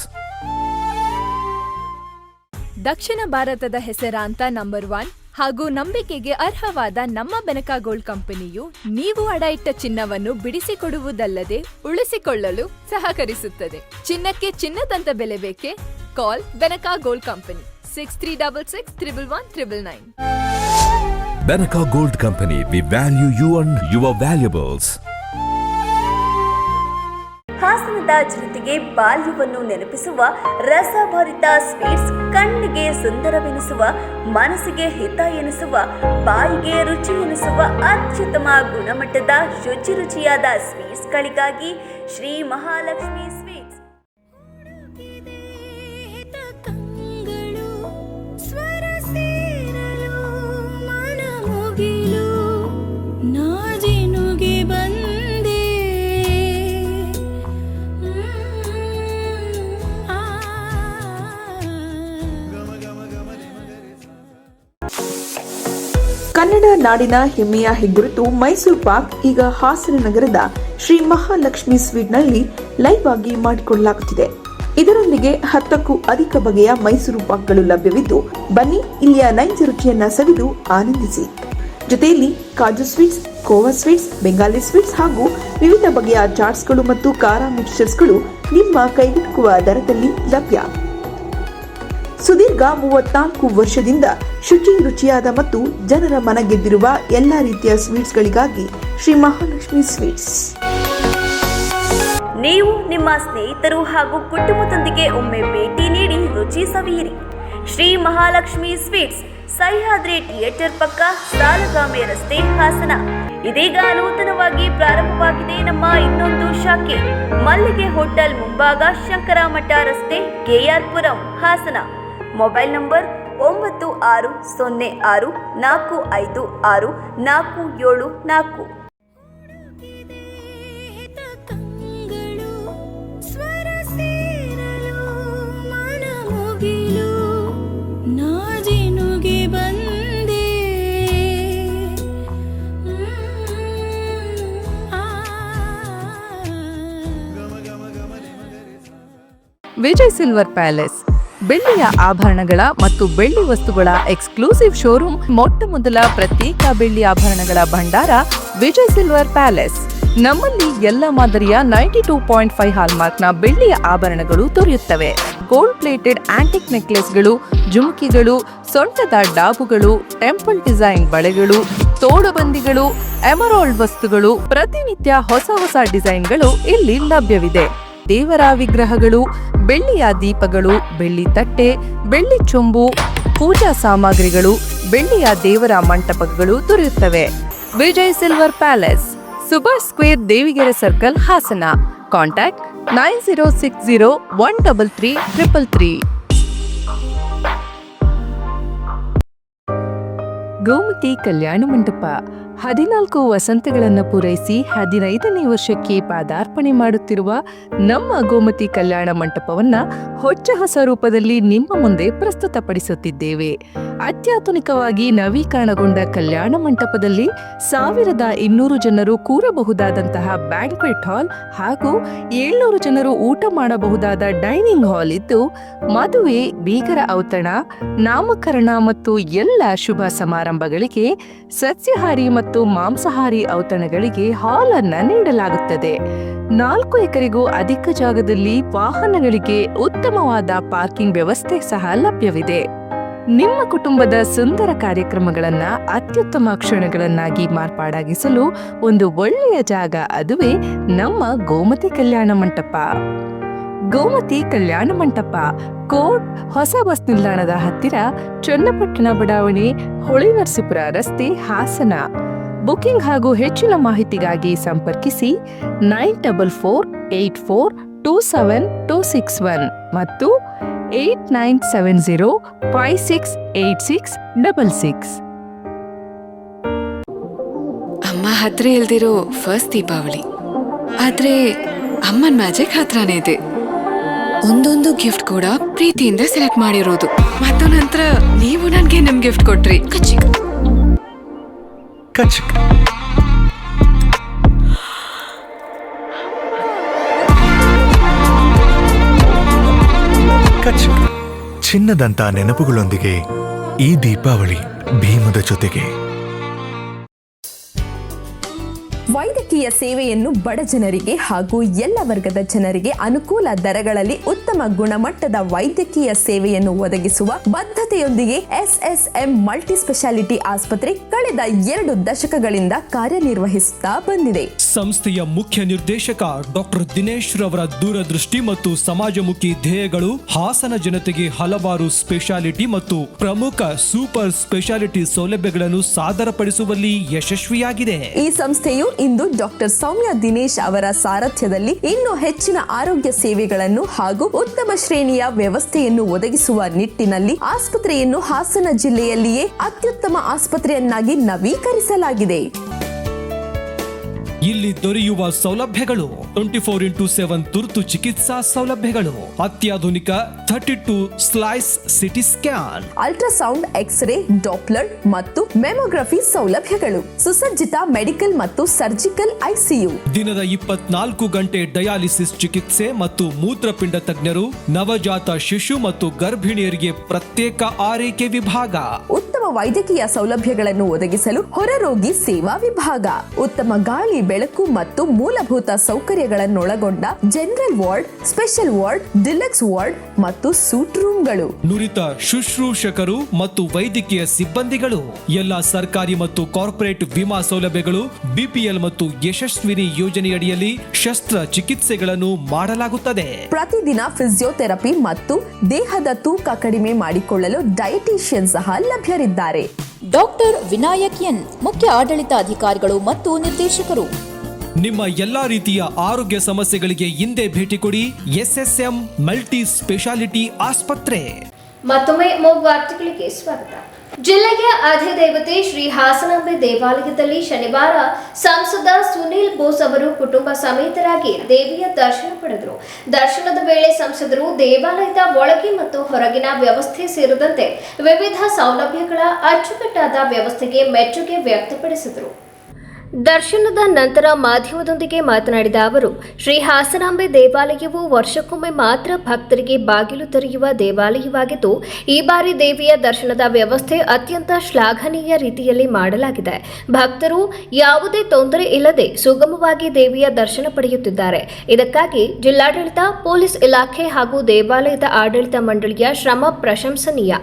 ದಕ್ಷಿಣ ಭಾರತದ ಹೆಸರಾಂತ ನಂಬರ್ 1 ಹಾಗೂ ನಂಬಿಕೆಗೆ ಅರ್ಹವಾದ ನಮ್ಮ ಬೆನಕಾ ಗೋಲ್ಡ್ ಕಂಪನಿಯು ನೀವು ಅಡ ಇಟ್ಟ ಚಿನ್ನವನ್ನು ಬಿಡಿಸಿಕೊಡುವುದಲ್ಲದೆ ಉಳಿಸಿಕೊಳ್ಳಲು ಸಹಕರಿಸುತ್ತದೆ. ಚಿನ್ನಕ್ಕೆ ಚಿನ್ನದಂತ ಬೆಲೆ ಬೇಕೆ? Call Benaka gold company 6366 Benaka Gold Company, we value you and your valuables. ಹಾಸನದ ಜನತೆಗೆ ಬಾಲ್ಯವನ್ನು ನೆನಪಿಸುವ ರಸಭರಿತ ಸ್ವೀಟ್ಸ್, ಕಣ್ಣಿಗೆ ಸುಂದರವೆನಿಸುವ, ಮನಸ್ಸಿಗೆ ಹಿತ ಎನಿಸುವ, ಬಾಯಿಗೆ ರುಚಿ ಎನಿಸುವ ಅತ್ಯುತ್ತಮ ಗುಣಮಟ್ಟದ ರುಚಿಯಾದ ಸ್ವೀಟ್ಸ್ಗಳಿಗಾಗಿ ಶ್ರೀ ಮಹಾಲಕ್ಷ್ಮಿ ಸ್ವೀಟ್ಸ್. ಕನ್ನಡ ನಾಡಿನ ಹೆಮ್ಮೆಯ ಹೆಗ್ಗುರುತು ಮೈಸೂರು ಪಾಕ್ ಈಗ ಹಾಸನ ನಗರದ ಶ್ರೀ ಮಹಾಲಕ್ಷ್ಮಿ ಸ್ವೀಟ್ನಲ್ಲಿ ಲೈವ್ ಆಗಿ ಮಾಡಿಕೊಳ್ಳಲಾಗುತ್ತಿದೆ. ಇದರೊಂದಿಗೆ 10ಕ್ಕೂ ಅಧಿಕ ಬಗೆಯ ಮೈಸೂರು ಪಾಕ್ಗಳು ಲಭ್ಯವಿದ್ದು, ಬನ್ನಿ ಇಲ್ಲಿಯ ನೈಜ ರುಚಿಯನ್ನ ಸವಿದು ಆನಂದಿಸಿ. ಜೊತೆಯಲ್ಲಿ ಕಾಜು sweets, khoa sweets, Bengali sweets ಹಾಗೂ ವಿವಿಧ ಬಗೆಯ ಚಾಟ್ಸ್ಗಳು ಮತ್ತು ಖಾರ ಮಿಕ್ಸ್ಚರ್ಸ್ಗಳು ನಿಮ್ಮ ಕೈಗೆಟುಕುವ ದರದಲ್ಲಿ ಲಭ್ಯ. ಸುದೀರ್ಘ 34 ವರ್ಷದಿಂದ ಶುಚಿ, ರುಚಿಯಾದ ಮತ್ತು ಜನರ ಮನ ಗೆದ್ದಿರುವ ಎಲ್ಲಾ ರೀತಿಯ ಸ್ವೀಟ್ಸ್ಗಳಿಗಾಗಿ ಶ್ರೀ ಮಹಾಲಕ್ಷ್ಮಿ ಸ್ವೀಟ್ಸ್. ನೀವು ನಿಮ್ಮ ಸ್ನೇಹಿತರು ಹಾಗೂ ಕುಟುಂಬದೊಂದಿಗೆ ಒಮ್ಮೆ ಭೇಟಿ ನೀಡಿ ರುಚಿ ಸವಿಯಿರಿ. ಶ್ರೀ ಮಹಾಲಕ್ಷ್ಮಿ ಸ್ವೀಟ್ಸ್, ಸಹ್ಯಾದ್ರಿ ಥಿಯೇಟರ್ ಪಕ್ಕ, ಸಾಲಗಾಮೆ ರಸ್ತೆ, ಹಾಸನ. ಇದೀಗ ನೂತನವಾಗಿ ಪ್ರಾರಂಭವಾಗಿದೆ ನಮ್ಮ ಇನ್ನೊಂದು ಶಾಖೆ, ಮಲ್ಲಿಗೆ ಹೋಟೆಲ್ ಮುಂಭಾಗ, ಶಂಕರ ಮಠ ರಸ್ತೆ, KR Puram, Hassan. Mobile number 9664564744. Vijay silver palace, ಬೆಳ್ಳಿಯ ಆಭರಣಗಳ ಮತ್ತು ಬೆಳ್ಳಿ ವಸ್ತುಗಳ ಎಕ್ಸ್ಕ್ಲೂಸಿವ್ ಶೋರೂಮ್. ಮೊಟ್ಟ ಮೊದಲ ಪ್ರತ್ಯೇಕ ಬೆಳ್ಳಿ ಆಭರಣಗಳ ಭಂಡಾರ ವಿಜಯ್ ಸಿಲ್ವರ್ ಪ್ಯಾಲೇಸ್. ನಮ್ಮಲ್ಲಿ ಎಲ್ಲ ಮಾದರಿಯ 92.5 ಹಾಲ್ಮಾರ್ಕ್ನ ಬೆಳ್ಳಿಯ ಆಭರಣಗಳು ದೊರೆಯುತ್ತವೆ. ಗೋಲ್ಡ್ ಪ್ಲೇಟೆಡ್ ಆಂಟಿಕ್ ನೆಕ್ಲೆಸ್ಗಳು, ಜುಮುಕಿಗಳು, ಸೊಂಟದ ಡಾಬುಗಳು, ಟೆಂಪಲ್ ಡಿಸೈನ್ ಬಳೆಗಳು, ತೋಡುಬಂದಿಗಳು, ಎಮರಾಲ್ಡ್ ವಸ್ತುಗಳು, ಪ್ರತಿನಿತ್ಯ ಹೊಸ ಹೊಸ ಡಿಸೈನ್ಗಳು ಇಲ್ಲಿ ಲಭ್ಯವಿದೆ. ದೇವರ ವಿಗ್ರಹಗಳು, ಬೆಳ್ಳಿಯ ದೀಪಗಳು, ಬೆಳ್ಳಿ ತಟ್ಟೆ, ಬೆಳ್ಳಿ ಚೊಂಬು, ಪೂಜಾ ಸಾಮಗ್ರಿಗಳು, ಬೆಳ್ಳಿಯ ದೇವರ ಮಂಟಪಗಳು ದೊರೆಯುತ್ತವೆ. Vijay silver palace, Subhash square, Devigere circle, Hassan. Contact 9060133333. Gomathi ಕಲ್ಯಾಣ ಮಂಟಪ 14 ವಸಂತಗಳನ್ನು ಪೂರೈಸಿ 15ನೇ ವರ್ಷಕ್ಕೆ ಪಾದಾರ್ಪಣೆ ಮಾಡುತ್ತಿರುವ ನಮ್ಮ ಗೋಮತಿ ಕಲ್ಯಾಣ ಮಂಟಪವನ್ನ ಹೊಚ್ಚ ಹೊಸ ರೂಪದಲ್ಲಿ ನಿಮ್ಮ ಮುಂದೆ ಪ್ರಸ್ತುತಪಡಿಸುತ್ತಿದ್ದೇವೆ. ಅತ್ಯಾಧುನಿಕವಾಗಿ ನವೀಕರಣಗೊಂಡ ಕಲ್ಯಾಣ ಮಂಟಪದಲ್ಲಿ 1200 ಜನರು ಕೂರಬಹುದಾದಂತಹ ಬ್ಯಾಂಕ್ವೆಟ್ ಹಾಲ್ ಹಾಗೂ 700 ಜನರು ಊಟ ಮಾಡಬಹುದಾದ ಡೈನಿಂಗ್ ಹಾಲ್ ಇದ್ದು, ಮದುವೆ, ಬೀಗರ ಔತಣ, ನಾಮಕರಣ ಮತ್ತು ಎಲ್ಲ ಶುಭ ಸಮಾರಂಭಗಳಿಗೆ ಸಸ್ಯಾಹಾರಿ ಮತ್ತು ಮಾಂಸಾಹಾರಿ ಔತಣಗಳಿಗೆ ಹಾಲ್ ಅನ್ನು ನೀಡಲಾಗುತ್ತದೆ. 4 ಎಕರೆಗೂ ಅಧಿಕ ಜಾಗದಲ್ಲಿ ವಾಹನಗಳಿಗೆ ಉತ್ತಮವಾದ ಪಾರ್ಕಿಂಗ್ ವ್ಯವಸ್ಥೆ ಸಹ ಲಭ್ಯವಿದೆ. ನಿಮ್ಮ ಕುಟುಂಬದ ಸುಂದರ ಕಾರ್ಯಕ್ರಮಗಳನ್ನು ಅತ್ಯುತ್ತಮ ಕ್ಷಣಗಳನ್ನಾಗಿ ಮಾರ್ಪಾಡಾಗಿಸಲು ಒಂದು ಒಳ್ಳೆಯ ಜಾಗ, ಅದುವೇ ನಮ್ಮ ಗೋಮತಿ ಕಲ್ಯಾಣ ಮಂಟಪ. ಗೋಮತಿ ಕಲ್ಯಾಣ ಮಂಟಪ, ಕೋಟ್, ಹೊಸ ಬಸ್ ನಿಲ್ದಾಣದ ಹತ್ತಿರ, ಚನ್ನಪಟ್ಟಣ ಬಡಾವಣೆ, ಹೊಳೆನರಸೀಪುರ ರಸ್ತೆ, ಹಾಸನ. ಬುಕಿಂಗ್ ಹಾಗೂ ಹೆಚ್ಚಿನ ಮಾಹಿತಿಗಾಗಿ ಸಂಪರ್ಕಿಸಿ 9484272261 ಮತ್ತು 8970568666. ಅಮ್ಮ ಹತ್ರ ಇಲ್ದಿರೋ ಫಸ್ಟ್ ದೀಪಾವಳಿ, ಆದ್ರೆ ಅಮ್ಮನ್ ಮ್ಯಾಜಿಕ್ ಹತ್ರನೇ ಇದೆ. ಒಂದೊಂದು ಗಿಫ್ಟ್ ಕೂಡ ಪ್ರೀತಿಯಿಂದ ಸೆಲೆಕ್ಟ್ ಮಾಡಿರೋದು. ಮತ್ತು ನಂತರ ನೀವು ನನ್ಗೆ ನಮ್ ಗಿಫ್ಟ್ ಕೊಟ್ರಿ. ಕಚಿಕ್ ಕಚಿಕ್ ಕಚಿಕ್. ಚಿನ್ನದಂತ ನೆನಪುಗಳೊಂದಿಗೆ ಈ ದೀಪಾವಳಿ ಭೀಮದ ಜೊತೆಗೆ. ವೈದ್ಯಕೀಯ ಸೇವೆಯನ್ನು ಬಡ ಜನರಿಗೆ ಹಾಗೂ ಎಲ್ಲ ವರ್ಗದ ಜನರಿಗೆ ಅನುಕೂಲ ದರಗಳಲ್ಲಿ ಉತ್ತಮ ಗುಣಮಟ್ಟದ ವೈದ್ಯಕೀಯ ಸೇವೆಯನ್ನು ಒದಗಿಸುವ ಬದ್ಧತೆಯೊಂದಿಗೆ SSM ಮಲ್ಟಿ ಸ್ಪೆಷಾಲಿಟಿ ಆಸ್ಪತ್ರೆ ಕಳೆದ 2 ದಶಕಗಳಿಂದ ಕಾರ್ಯನಿರ್ವಹಿಸುತ್ತಾ ಬಂದಿದೆ. ಸಂಸ್ಥೆಯ ಮುಖ್ಯ ನಿರ್ದೇಶಕ ಡಾಕ್ಟರ್ ದಿನೇಶ್ ರವರ ದೂರದೃಷ್ಟಿ ಮತ್ತು ಸಮಾಜಮುಖಿ ಧ್ಯೇಯಗಳು ಹಾಸನ ಜನತೆಗೆ ಹಲವಾರು ಸ್ಪೆಷಾಲಿಟಿ ಮತ್ತು ಪ್ರಮುಖ ಸೂಪರ್ ಸ್ಪೆಷಾಲಿಟಿ ಸೌಲಭ್ಯಗಳನ್ನು ಸಾದರಪಡಿಸುವಲ್ಲಿ ಯಶಸ್ವಿಯಾಗಿದೆ. ಈ ಸಂಸ್ಥೆಯು ಇಂದು ಡಾಕ್ಟರ್ ಸೌಮ್ಯ ದಿನೇಶ್ ಅವರ ಸಾರಥ್ಯದಲ್ಲಿ ಇನ್ನೂ ಹೆಚ್ಚಿನ ಆರೋಗ್ಯ ಸೇವೆಗಳನ್ನು ಹಾಗೂ ಉತ್ತಮ ಶ್ರೇಣಿಯ ವ್ಯವಸ್ಥೆಯನ್ನು ಒದಗಿಸುವ ನಿಟ್ಟಿನಲ್ಲಿ ಆಸ್ಪತ್ರೆಯನ್ನು ಹಾಸನ ಜಿಲ್ಲೆಯಲ್ಲಿಯೇ ಅತ್ಯುತ್ತಮ ಆಸ್ಪತ್ರೆಯನ್ನಾಗಿ ನವೀಕರಿಸಲಾಗಿದೆ. ಇಲ್ಲಿ ದೊರೆಯುವ ಸೌಲಭ್ಯಗಳು 24x7 ತುರ್ತು ಚಿಕಿತ್ಸಾ ಸೌಲಭ್ಯಗಳು, ಅತ್ಯಾಧುನಿಕ 32 slice CT scan, ultrasound, X-ray, Doppler ಮತ್ತು ಮೆಮೊಗ್ರಫಿ ಸೌಲಭ್ಯಗಳು, ಸುಸಜ್ಜಿತ ಮೆಡಿಕಲ್ ಮತ್ತು ಸರ್ಜಿಕಲ್ ICU, ದಿನದ 24 ಗಂಟೆ ಡಯಾಲಿಸಿಸ್ ಚಿಕಿತ್ಸೆ ಮತ್ತು ಮೂತ್ರಪಿಂಡ ತಜ್ಞರು, ನವಜಾತ ಶಿಶು ಮತ್ತು ಗರ್ಭಿಣಿಯರಿಗೆ ಪ್ರತ್ಯೇಕ ಆರೈಕೆ ವಿಭಾಗ, ಉತ್ತಮ ವೈದ್ಯಕೀಯ ಸೌಲಭ್ಯಗಳನ್ನು ಒದಗಿಸಲು ಹೊರರೋಗಿ ಸೇವಾ ವಿಭಾಗ, ಉತ್ತಮ ಗಾಳಿ, ಬೆಳಕು ಮತ್ತು ಮೂಲಭೂತ ಸೌಕರ್ಯಗಳನ್ನೊಳಗೊಂಡ general ward, special ward, deluxe ward ಮತ್ತು ಸೂಟ್ ರೂಮ್ಗಳು, ನುರಿತ ಶುಶ್ರೂಷಕರು ಮತ್ತು ವೈದ್ಯಕೀಯ ಸಿಬ್ಬಂದಿಗಳು, ಎಲ್ಲಾ ಸರ್ಕಾರಿ ಮತ್ತು ಕಾರ್ಪೊರೇಟ್ ವಿಮಾ ಸೌಲಭ್ಯಗಳು, BPL ಮತ್ತು ಯಶಸ್ವಿನಿ ಯೋಜನೆಯಡಿಯಲ್ಲಿ ಶಸ್ತ್ರ ಚಿಕಿತ್ಸೆಗಳನ್ನು ಮಾಡಲಾಗುತ್ತದೆ. ಪ್ರತಿದಿನ ಫಿಸಿಯೋಥೆರಪಿ ಮತ್ತು ದೇಹದ ತೂಕ ಕಡಿಮೆ ಮಾಡಿಕೊಳ್ಳಲು ಡಯಟಿಷಿಯನ್ ಸಹ ಲಭ್ಯರಿದ್ದಾರೆ. ಡಾಕ್ಟರ್ ವಿನಾಯಕ್ ಎನ್, ಮುಖ್ಯ ಆಡಳಿತಾಧಿಕಾರಿಗಳು ಮತ್ತು ನಿರ್ದೇಶಕರು. ನಿಮ್ಮ ಎಲ್ಲಾ ರೀತಿಯ ಆರೋಗ್ಯ ಸಮಸ್ಯೆಗಳಿಗೆ ಹಿಂದೆ ಭೇಟಿ ಕೊಡಿ SSM ಮಲ್ಟಿ ಸ್ಪೆಷಾಲಿಟಿ ಆಸ್ಪತ್ರೆ. ಮತ್ತೊಮ್ಮೆ ವಾರ್ತೆಗಳಿಗೆ ಸ್ವಾಗತ. ಜಿಲ್ಲೆಯ ಅಧಿದೇವತೆ ಶ್ರೀ ಹಾಸನಾಂಬೆ ದೇವಾಲಯದಲ್ಲಿ ಶನಿವಾರ ಸಂಸದ ಸುನೀಲ್ ಬೋಸ್ ಅವರು ಕುಟುಂಬ ಸಮೇತರಾಗಿ ದೇವಿಯ ದರ್ಶನ ಪಡೆದರು. ದರ್ಶನದ ವೇಳೆ ಸಂಸದರು ದೇವಾಲಯದ ಒಳಗೆ ಮತ್ತು ಹೊರಗಿನ ವ್ಯವಸ್ಥೆ ಸೇರಿದಂತೆ ವಿವಿಧ ಸೌಲಭ್ಯಗಳ ಅಚ್ಚುಕಟ್ಟಾದ ವ್ಯವಸ್ಥೆಗೆ ಮೆಚ್ಚುಗೆ ವ್ಯಕ್ತಪಡಿಸಿದರು. ದರ್ಶನದ ನಂತರ ಮಾಧ್ಯಮದೊಂದಿಗೆ ಮಾತನಾಡಿದ ಅವರು, ಶ್ರೀ ಹಾಸನಾಂಬೆ ದೇವಾಲಯವು ವರ್ಷಕ್ಕೊಮ್ಮೆ ಮಾತ್ರ ಭಕ್ತರಿಗೆ ಬಾಗಿಲು ತೆರೆಯುವ ದೇವಾಲಯವಾಗಿದ್ದು, ಈ ಬಾರಿ ದೇವಿಯ ದರ್ಶನದ ವ್ಯವಸ್ಥೆ ಅತ್ಯಂತ ಶ್ಲಾಘನೀಯ ರೀತಿಯಲ್ಲಿ ಮಾಡಲಾಗಿದೆ. ಭಕ್ತರು ಯಾವುದೇ ತೊಂದರೆ ಇಲ್ಲದೆ ಸುಗಮವಾಗಿ ದೇವಿಯ ದರ್ಶನ ಪಡೆಯುತ್ತಿದ್ದಾರೆ. ಇದಕ್ಕಾಗಿ ಜಿಲ್ಲಾಡಳಿತ, ಪೊಲೀಸ್ ಇಲಾಖೆ ಹಾಗೂ ದೇವಾಲಯದ ಆಡಳಿತ ಮಂಡಳಿಯ ಶ್ರಮ ಪ್ರಶಂಸನೀಯ.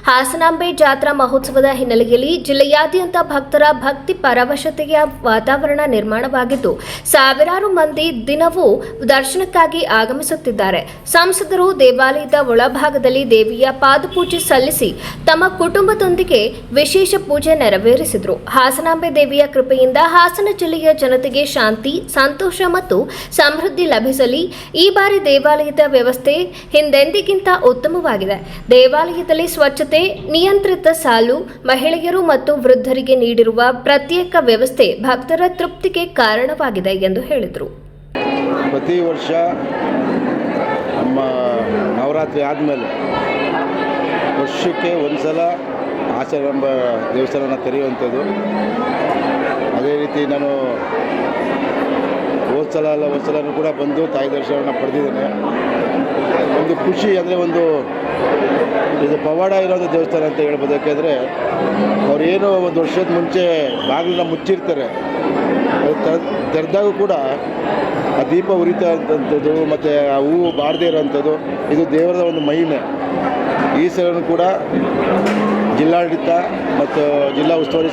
ಹಾಸನಾಂಬೆ ಜಾತ್ರಾ ಮಹೋತ್ಸವದ ಹಿನ್ನೆಲೆಯಲ್ಲಿ ಜಿಲ್ಲೆಯಾದ್ಯಂತ ಭಕ್ತರ ಭಕ್ತಿ ಪರವಶತೆಯ ವಾತಾವರಣ ನಿರ್ಮಾಣವಾಗಿದ್ದು ಸಾವಿರಾರು ಮಂದಿ ದಿನವೂ ದರ್ಶನಕ್ಕಾಗಿ ಆಗಮಿಸುತ್ತಿದ್ದಾರೆ. ಸಂಸದರು ದೇವಾಲಯದ ಒಳಭಾಗದಲ್ಲಿ ದೇವಿಯ ಪಾದಪೂಜೆ ಸಲ್ಲಿಸಿ ತಮ್ಮ ಕುಟುಂಬದೊಂದಿಗೆ ವಿಶೇಷ ಪೂಜೆ ನೆರವೇರಿಸಿದರು. ಹಾಸನಾಂಬೆ ದೇವಿಯ ಕೃಪೆಯಿಂದ ಹಾಸನ ಜಿಲ್ಲೆಯ ಜನತೆಗೆ ಶಾಂತಿ, ಸಂತೋಷ ಮತ್ತು ಸಮೃದ್ಧಿ ಲಭಿಸಲಿ. ಈ ಬಾರಿ ದೇವಾಲಯದ ವ್ಯವಸ್ಥೆ ಹಿಂದೆಂದಿಗಿಂತ ಉತ್ತಮವಾಗಿದೆ. ದೇವಾಲಯದಲ್ಲಿ ಸ್ವಚ್ಛತೆ, ನಿಯಂತ್ರಿತ ಸಾಲು, ಮಹಿಳೆಯರು ಮತ್ತು ವೃದ್ಧರಿಗೆ ನೀಡಿರುವ ಪ್ರತ್ಯೇಕ ವ್ಯವಸ್ಥೆ ಭಕ್ತರ ತೃಪ್ತಿಗೆ ಕಾರಣವಾಗಿದೆ ಎಂದು ಹೇಳಿದರು. ಪ್ರತಿ ವರ್ಷ ನಮ್ಮ ನವರಾತ್ರಿ ಆದಮೇಲೆ ವರ್ಷಕ್ಕೆ ಒಂದು ಸಲ ಆಚಾರ್ಯಂಬ ದೇವಸ್ಥಾನನ ತೆರೆಯುವಂಥದ್ದು. ಅದೇ ರೀತಿ ನಾನು ಒಂದು ಸಲನೂ ಕೂಡ ಬಂದು ತಾಯಿ ದರ್ಶನವನ್ನು ಪಡೆದಿದ್ದೇನೆ. ಒಂದು ಖುಷಿ ಅಂದರೆ ಇದು ಪವಾಡ ಇರೋದು ದೇವಸ್ಥಾನ ಅಂತ ಹೇಳ್ಬೋದು. ಯಾಕೆಂದರೆ ಅವರೇನೋ ಒಂದು ವರ್ಷದ ಮುಂಚೆ ಬಾಗಿಲನ್ನ ಮುಚ್ಚಿರ್ತಾರೆ, ಅದು ತೆರೆದಾಗೂ ಕೂಡ ಆ ದೀಪ ಉರಿತಾ ಇರೋಂಥದ್ದು ಮತ್ತು ಆ ಹೂವು ಬಾರದೇ ಇರೋವಂಥದ್ದು ಇದು ದೇವರದ ಒಂದು ಮಹಿಮೆ. ಈ ಸಲನೂ ಕೂಡ ಜಿಲ್ಲಾಡಳಿತ ಮತ್ತು ಜಿಲ್ಲಾ ಉಸ್ತುವಾರಿ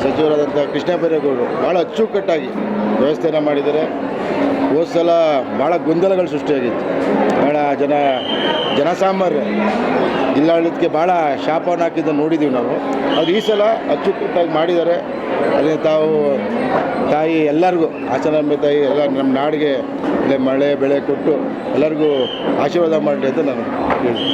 ಸಚಿವರಾದಂಥ ಕೃಷ್ಣ ಬೈರೇಗೌಡರು ಭಾಳ ಅಚ್ಚುಕಟ್ಟಾಗಿ ವ್ಯವಸ್ಥೆಯನ್ನು ಮಾಡಿದ್ದಾರೆ. ಹೋದ ಸಲ ಭಾಳ ಗೊಂದಲಗಳು ಸೃಷ್ಟಿಯಾಗಿತ್ತು. ಭಾಳ ಜನಸಾಮಾನ್ಯರು ಜಿಲ್ಲಾಡಳಿತಕ್ಕೆ ಭಾಳ ಶಾಪವನ್ನು ಹಾಕಿದ್ದನ್ನು ನೋಡಿದ್ದೀವಿ ನಾವು. ಅದು ಈ ಸಲ ಅಚ್ಚುಕಟ್ಟಾಗಿ ಮಾಡಿದ್ದಾರೆ. ಅದರಿಂದ ತಾಯಿ ಎಲ್ಲರಿಗೂ, ಹಾಸನಾಂಬೆ ತಾಯಿ ಎಲ್ಲ ನಮ್ಮ ನಾಡಿಗೆ ಮಳೆ ಬೆಳೆ ಕೊಟ್ಟು ಎಲ್ಲರಿಗೂ ಆಶೀರ್ವಾದ ಮಾಡಲಿ ಅಂತ ನಾನು ಹೇಳ್ತೀನಿ.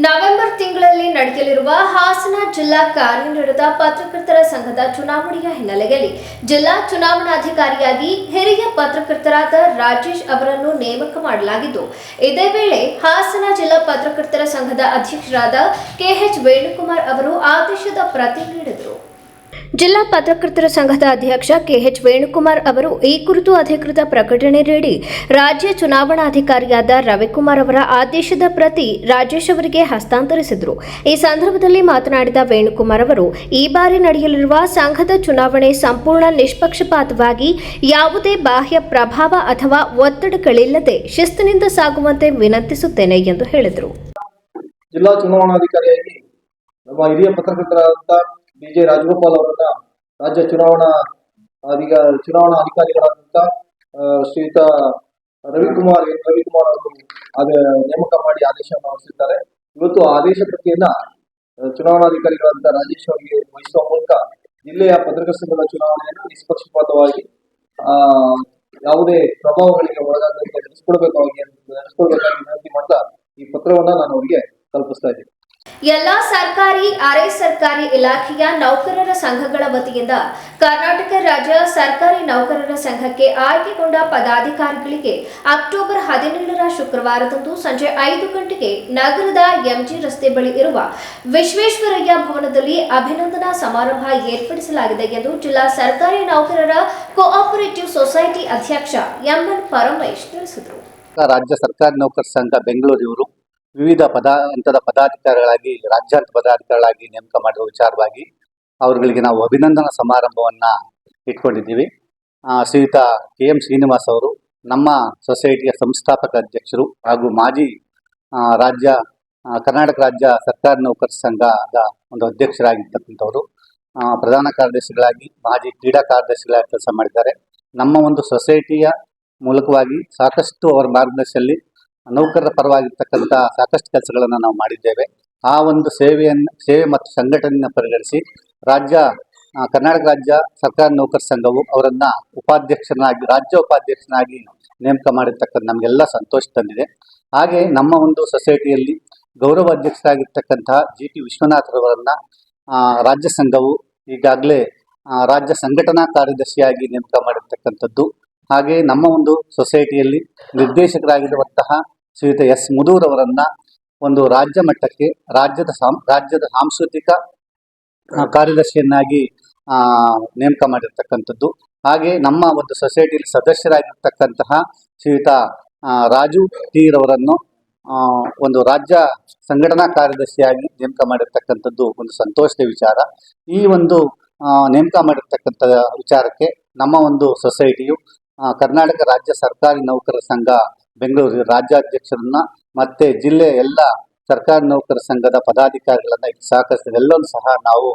ನವೆಂಬರ್ ತಿಂಗಳಲ್ಲಿ ನಡೆಯಲಿರುವ ಹಾಸನ ಜಿಲ್ಲಾ ಕಾರ್ಯನಿರತ ಪತ್ರಕರ್ತರ ಸಂಘದ ಚುನಾವಣೆಯ ಹಿನ್ನೆಲೆಯಲ್ಲಿ ಜಿಲ್ಲಾ ಚುನಾವಣಾಧಿಕಾರಿಯಾಗಿ ಹಿರಿಯ ಪತ್ರಕರ್ತರಾದ ರಾಜೇಶ್ ಅವರನ್ನು ನೇಮಕ ಮಾಡಲಾಗಿದ್ದು, ಇದೇ ವೇಳೆ ಹಾಸನ ಜಿಲ್ಲಾ ಪತ್ರಕರ್ತರ ಸಂಘದ ಅಧ್ಯಕ್ಷರಾದ ಕೆಎಚ್ ವೇಣುಕುಮಾರ್ ಅವರು ಆದೇಶದ ಪ್ರತಿ ನೀಡಿದರು. ಜಿಲ್ಲಾ ಪತ್ರಕರ್ತರ ಸಂಘದ ಅಧ್ಯಕ್ಷ ಕೆಎಚ್ ವೇಣುಕುಮಾರ್ ಅವರು ಈ ಕುರಿತು ಅಧಿಕೃತ ಪ್ರಕಟಣೆ ನೀಡಿ ರಾಜ್ಯ ಚುನಾವಣಾಧಿಕಾರಿಯಾದ ರವಿಕುಮಾರ್ ಅವರ ಆದೇಶದ ಪ್ರತಿ ರಾಜೇಶ್ ಅವರಿಗೆ ಹಸ್ತಾಂತರಿಸಿದರು. ಈ ಸಂದರ್ಭದಲ್ಲಿ ಮಾತನಾಡಿದ ವೇಣುಕುಮಾರ್ ಅವರು, ಈ ಬಾರಿ ನಡೆಯಲಿರುವ ಸಂಘದ ಚುನಾವಣೆ ಸಂಪೂರ್ಣ ನಿಷ್ಪಕ್ಷಪಾತವಾಗಿ ಯಾವುದೇ ಬಾಹ್ಯ ಪ್ರಭಾವ ಅಥವಾ ಒತ್ತಡಗಳಿಲ್ಲದೆ ಶಿಸ್ತಿನಿಂದ ಸಾಗುವಂತೆ ವಿನಂತಿಸುತ್ತೇನೆ ಎಂದು ಹೇಳಿದರು. ಜಿಲ್ಲಾ ಚುನಾವಣಾಧಿಕಾರಿಯಾಗಿ ನಮ್ಮ ಹಿರಿಯ ಪತ್ರಕರ್ತರಾದಂಥ BJ ರಾಜಗೋಪಾಲ್ ಅವರನ್ನ ರಾಜ್ಯ ಚುನಾವಣಾ ಅಧಿಕಾರಿಗಳಾದಂಥ ಶ್ರೀಯುತ ರವಿಕುಮಾರ್ ಅವರು ನೇಮಕ ಮಾಡಿ ಆದೇಶವನ್ನು ಹೊರಡಿಸಿದ್ದಾರೆ. ಇವತ್ತು ಆದೇಶ ಪ್ರತಿಯನ್ನ ಚುನಾವಣಾಧಿಕಾರಿಗಳಾದಂಥ ರಾಜೇಶ್ ಅವರಿಗೆ ವಹಿಸುವ ಮೂಲಕ ಜಿಲ್ಲೆಯ ಪತ್ರಕರ್ತರ ಸಂಘದ ಚುನಾವಣೆಯನ್ನು ನಿಷ್ಪಕ್ಷಪಾತವಾಗಿ ಯಾವುದೇ ಪ್ರಭಾವಗಳಿಗೆ ಒಳಗಾಗದಂತೆ ನಡೆಸಿಕೊಡಬೇಕಾಗಿ ವಿನಂತಿ ಮಾಡ್ತಾ ಈ ಪತ್ರವನ್ನ ನಾನು ಅವರಿಗೆ ತಲುಪಿಸ್ತಾ ಇದ್ದೀನಿ. ಎಲ್ಲಾ ಸರ್ಕಾರಿ, ಅರೆ ಸರ್ಕಾರಿ ಇಲಾಖೆಯ ನೌಕರರ ಸಂಘಗಳ ವತಿಯಿಂದ ಕರ್ನಾಟಕ ರಾಜ್ಯ ಸರ್ಕಾರಿ ನೌಕರರ ಸಂಘಕ್ಕೆ ಆಯ್ಕೆಗೊಂಡ ಪದಾಧಿಕಾರಿಗಳಿಗೆ ಅಕ್ಟೋಬರ್ 17ರ ಶುಕ್ರವಾರದಂದು ಸಂಜೆ 5 ಗಂಟೆಗೆ ನಗರದ ಎಂಜಿ ರಸ್ತೆ ಬಳಿ ಇರುವ ವಿಶ್ವೇಶ್ವರಯ್ಯ ಭವನದಲ್ಲಿ ಅಭಿನಂದನಾ ಸಮಾರಂಭ ಏರ್ಪಡಿಸಲಾಗಿದೆ ಎಂದು ಜಿಲ್ಲಾ ಸರ್ಕಾರಿ ನೌಕರರ ಕೋಆಪರೇಟಿವ್ ಸೊಸೈಟಿ ಅಧ್ಯಕ್ಷ ಎಂಎನ್ ಪರಮೇಶ್ ತಿಳಿಸಿದರು. ರಾಜ್ಯ ಸರ್ಕಾರಿ ನೌಕರರ ಸಂಘ ಬೆಂಗಳೂರು ವಿವಿಧ ಹಂತದ ಪದಾಧಿಕಾರಿಗಳಾಗಿ ರಾಜ್ಯಾಂತ ಪದಾಧಿಕಾರಿಗಳಾಗಿ ನೇಮಕ ಮಾಡಿರುವ ವಿಚಾರವಾಗಿ ಅವರುಗಳಿಗೆ ನಾವು ಅಭಿನಂದನಾ ಸಮಾರಂಭವನ್ನು ಇಟ್ಕೊಂಡಿದ್ದೀವಿ. ಶ್ರೀಯುತ KM ಶ್ರೀನಿವಾಸ್ ಅವರು ನಮ್ಮ ಸೊಸೈಟಿಯ ಸಂಸ್ಥಾಪಕ ಅಧ್ಯಕ್ಷರು ಹಾಗೂ ಮಾಜಿ ಕರ್ನಾಟಕ ರಾಜ್ಯ ಸರ್ಕಾರಿ ನೌಕರರ ಸಂಘದ ಒಂದು ಅಧ್ಯಕ್ಷರಾಗಿರ್ತಕ್ಕಂಥವರು, ಪ್ರಧಾನ ಕಾರ್ಯದರ್ಶಿಗಳಾಗಿ ಮಾಜಿ ಕ್ರೀಡಾ ಕಾರ್ಯದರ್ಶಿಗಳಾಗಿ ಕೆಲಸ ಮಾಡಿದ್ದಾರೆ. ನಮ್ಮ ಒಂದು ಸೊಸೈಟಿಯ ಮೂಲಕವಾಗಿ ಸಾಕಷ್ಟು ಅವರ ಮಾರ್ಗದರ್ಶನದಲ್ಲಿ ನೌಕರರ ಪರವಾಗಿರ್ತಕ್ಕಂಥ ಸಾಕಷ್ಟು ಕೆಲಸಗಳನ್ನು ನಾವು ಮಾಡಿದ್ದೇವೆ. ಆ ಒಂದು ಸೇವೆ ಮತ್ತು ಸಂಘಟನೆಯನ್ನು ಪರಿಗಣಿಸಿ ಕರ್ನಾಟಕ ರಾಜ್ಯ ಸರ್ಕಾರಿ ನೌಕರರ ಸಂಘವು ಅವರನ್ನ ರಾಜ್ಯ ಉಪಾಧ್ಯಕ್ಷನಾಗಿ ನೇಮಕ ಮಾಡಿರ್ತಕ್ಕಂಥ ನಮಗೆಲ್ಲ ಸಂತೋಷ ತಂದಿದೆ. ಹಾಗೆ ನಮ್ಮ ಒಂದು ಸೊಸೈಟಿಯಲ್ಲಿ ಗೌರವ ಅಧ್ಯಕ್ಷರಾಗಿರ್ತಕ್ಕಂತಹ GT ವಿಶ್ವನಾಥರವರನ್ನ ರಾಜ್ಯ ಸಂಘವು ಈಗಾಗಲೇ ರಾಜ್ಯ ಸಂಘಟನಾ ಕಾರ್ಯದರ್ಶಿಯಾಗಿ ನೇಮಕ ಮಾಡಿರ್ತಕ್ಕಂಥದ್ದು. ಹಾಗೆ ನಮ್ಮ ಒಂದು ಸೊಸೈಟಿಯಲ್ಲಿ ನಿರ್ದೇಶಕರಾಗಿರುವಂತಹ ಶ್ರೀಯುತ S ಮುದೂರ್ ಅವರನ್ನ ಒಂದು ರಾಜ್ಯ ಮಟ್ಟಕ್ಕೆ ರಾಜ್ಯದ ಸಾಂಸ್ಕೃತಿಕ ಕಾರ್ಯದರ್ಶಿಯನ್ನಾಗಿ ನೇಮಕ ಮಾಡಿರ್ತಕ್ಕಂಥದ್ದು. ಹಾಗೆ ನಮ್ಮ ಒಂದು ಸೊಸೈಟಿಯಲ್ಲಿ ಸದಸ್ಯರಾಗಿರ್ತಕ್ಕಂತಹ ಶ್ರೀಯುತ ರಾಜು T ರವರನ್ನು ಒಂದು ರಾಜ್ಯ ಸಂಘಟನಾ ಕಾರ್ಯದರ್ಶಿಯಾಗಿ ನೇಮಕ ಮಾಡಿರ್ತಕ್ಕಂಥದ್ದು ಒಂದು ಸಂತೋಷದ ವಿಚಾರ. ಈ ಒಂದು ನೇಮಕ ಮಾಡಿರ್ತಕ್ಕಂಥ ವಿಚಾರಕ್ಕೆ ನಮ್ಮ ಒಂದು ಸೊಸೈಟಿಯು ಕರ್ನಾಟಕ ರಾಜ್ಯ ಸರ್ಕಾರಿ ನೌಕರರ ಸಂಘ ಬೆಂಗಳೂರು ರಾಜ್ಯಾಧ್ಯಕ್ಷರನ್ನ ಮತ್ತೆ ಜಿಲ್ಲೆಯ ಎಲ್ಲ ಸರ್ಕಾರಿ ನೌಕರ ಸಂಘದ ಪದಾಧಿಕಾರಿಗಳನ್ನು ಸಹಕರಿಸಿದ ಎಲ್ಲವನ್ನೂ ಸಹ ನಾವು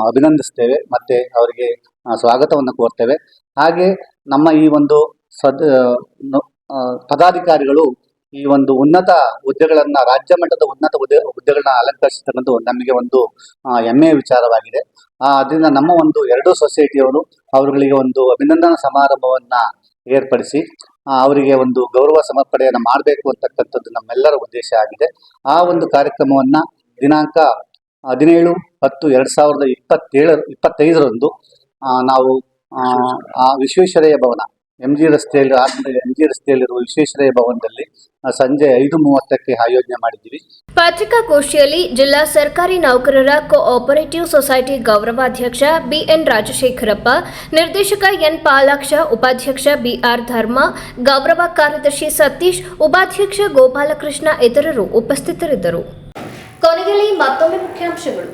ಅಭಿನಂದಿಸ್ತೇವೆ ಮತ್ತು ಅವರಿಗೆ ಸ್ವಾಗತವನ್ನು ಕೋರ್ತೇವೆ. ಹಾಗೆ ನಮ್ಮ ಈ ಒಂದು ಪದಾಧಿಕಾರಿಗಳು ಈ ಒಂದು ಉನ್ನತ ಹುದ್ದೆಗಳನ್ನು, ರಾಜ್ಯ ಮಟ್ಟದ ಉನ್ನತ ಹುದ್ದೆಗಳನ್ನ ಅಲಂಕರಿಸಿರ್ತಕ್ಕಂಥ ನಮಗೆ ಒಂದು ಹೆಮ್ಮೆಯ ವಿಚಾರವಾಗಿದೆ. ಅದರಿಂದ ನಮ್ಮ ಒಂದು ಎರಡೂ ಸೊಸೈಟಿಯವರು ಅವರುಗಳಿಗೆ ಒಂದು ಅಭಿನಂದನಾ ಸಮಾರಂಭವನ್ನು ಏರ್ಪಡಿಸಿ ಅವರಿಗೆ ಒಂದು ಗೌರವ ಸಮರ್ಪಣೆಯನ್ನು ಮಾಡಬೇಕು ಅಂತಕ್ಕಂಥದ್ದು ನಮ್ಮೆಲ್ಲರ ಉದ್ದೇಶ ಆಗಿದೆ. ಆ ಒಂದು ಕಾರ್ಯಕ್ರಮವನ್ನು ದಿನಾಂಕ 17/10/2025 ನಾವು ವಿಶ್ವೇಶ್ವರಯ್ಯ ಭವನ MG ರಸ್ತೆಯಲ್ಲಿರುವ ವಿಶ್ವೇಶ್ವರಯ್ಯ ಭವನದಲ್ಲಿ ಸಂಜೆ 5:30ಕ್ಕೆ ಆಯೋಜನೆ ಮಾಡಿದ್ದೀವಿ. ಪತ್ರಿಕಾಗೋಷ್ಠಿಯಲ್ಲಿ ಜಿಲ್ಲಾ ಸರ್ಕಾರಿ ನೌಕರರ ಕೋಆಪರೇಟಿವ್ ಸೊಸೈಟಿ ಗೌರವಾಧ್ಯಕ್ಷ BN ರಾಜಶೇಖರಪ್ಪ, ನಿರ್ದೇಶಕ N ಪಾಲಾಕ್ಷ, ಉಪಾಧ್ಯಕ್ಷ BR ಧರ್ಮ, ಗೌರವ ಕಾರ್ಯದರ್ಶಿ ಸತೀಶ್, ಉಪಾಧ್ಯಕ್ಷ ಗೋಪಾಲಕೃಷ್ಣ ಇತರರು ಉಪಸ್ಥಿತರಿದ್ದರು. ಕೊನೆಯಲ್ಲಿ ಮತ್ತೊಮ್ಮೆ ಮುಖ್ಯಾಂಶಗಳು.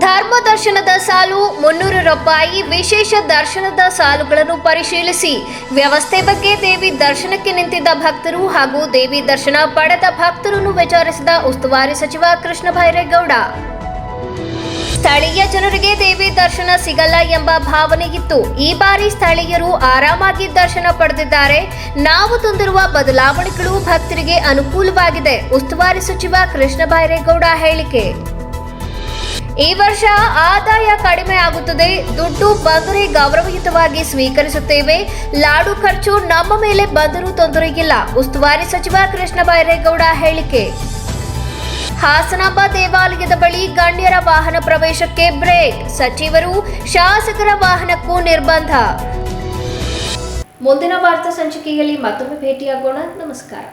ಧರ್ಮ ದರ್ಶನದ ಸಾಲು 300 ರೂಪಾಯಿ. ವಿಶೇಷ ದರ್ಶನದ ಸಾಲುಗಳನ್ನು ಪರಿಶೀಲಿಸಿ. ವ್ಯವಸ್ಥೆ ಬಗ್ಗೆ ದೇವಿ ದರ್ಶನಕ್ಕೆ ನಿಂತಿದ್ದ ಭಕ್ತರು ಹಾಗೂ ದೇವಿ ದರ್ಶನ ಪಡೆದ ಭಕ್ತರನ್ನು ವಿಚಾರಿಸಿದ ಉಸ್ತುವಾರಿ ಸಚಿವ ಕೃಷ್ಣ ಬೈರೇಗೌಡ. ಸ್ಥಳೀಯ ಜನರಿಗೆ ದೇವಿ ದರ್ಶನ ಸಿಗಲ್ಲ ಎಂಬ ಭಾವನೆ ಇತ್ತು. ಈ ಬಾರಿ ಸ್ಥಳೀಯರು ಆರಾಮಾಗಿ ದರ್ಶನ ಪಡೆದಿದ್ದಾರೆ. ನಾವು ತಂದಿರುವ ಬದಲಾವಣೆಗಳು ಭಕ್ತರಿಗೆ ಅನುಕೂಲವಾಗಿದೆ. ಉಸ್ತುವಾರಿ ಸಚಿವ ಕೃಷ್ಣ ಬೈರೇಗೌಡ ಹೇಳಿಕೆ. ಈ ವರ್ಷ ಆದಾಯ ಕಡಿಮೆ ಆಗುತ್ತದೆ. ದುಡ್ಡು ಬಂದರೆ ಗೌರವಯುತವಾಗಿ ಸ್ವೀಕರಿಸುತ್ತೇವೆ. ಲಾಡು ಖರ್ಚು ನಮ್ಮ ಮೇಲೆ ಬಂದರೂ ತೊಂದರೆಯಿಲ್ಲ. ಉಸ್ತುವಾರಿ ಸಚಿವ ಕೃಷ್ಣ ಬೈರೇಗೌಡ ಹೇಳಿಕೆ. ಹಾಸನಾಂಬ ದೇವಾಲಯದ ಬಳಿ ಗಣ್ಯರ ವಾಹನ ಪ್ರವೇಶಕ್ಕೆ ಬ್ರೇಕ್. ಸಚಿವರು, ಶಾಸಕರ ವಾಹನಕ್ಕೂ ನಿರ್ಬಂಧ. ಮುಂದಿನ ವಾರ್ತಾ ಸಂಚಿಕೆಯಲ್ಲಿ ಮತ್ತೊಮ್ಮೆ ಭೇಟಿಯಾಗೋಣ. ನಮಸ್ಕಾರ.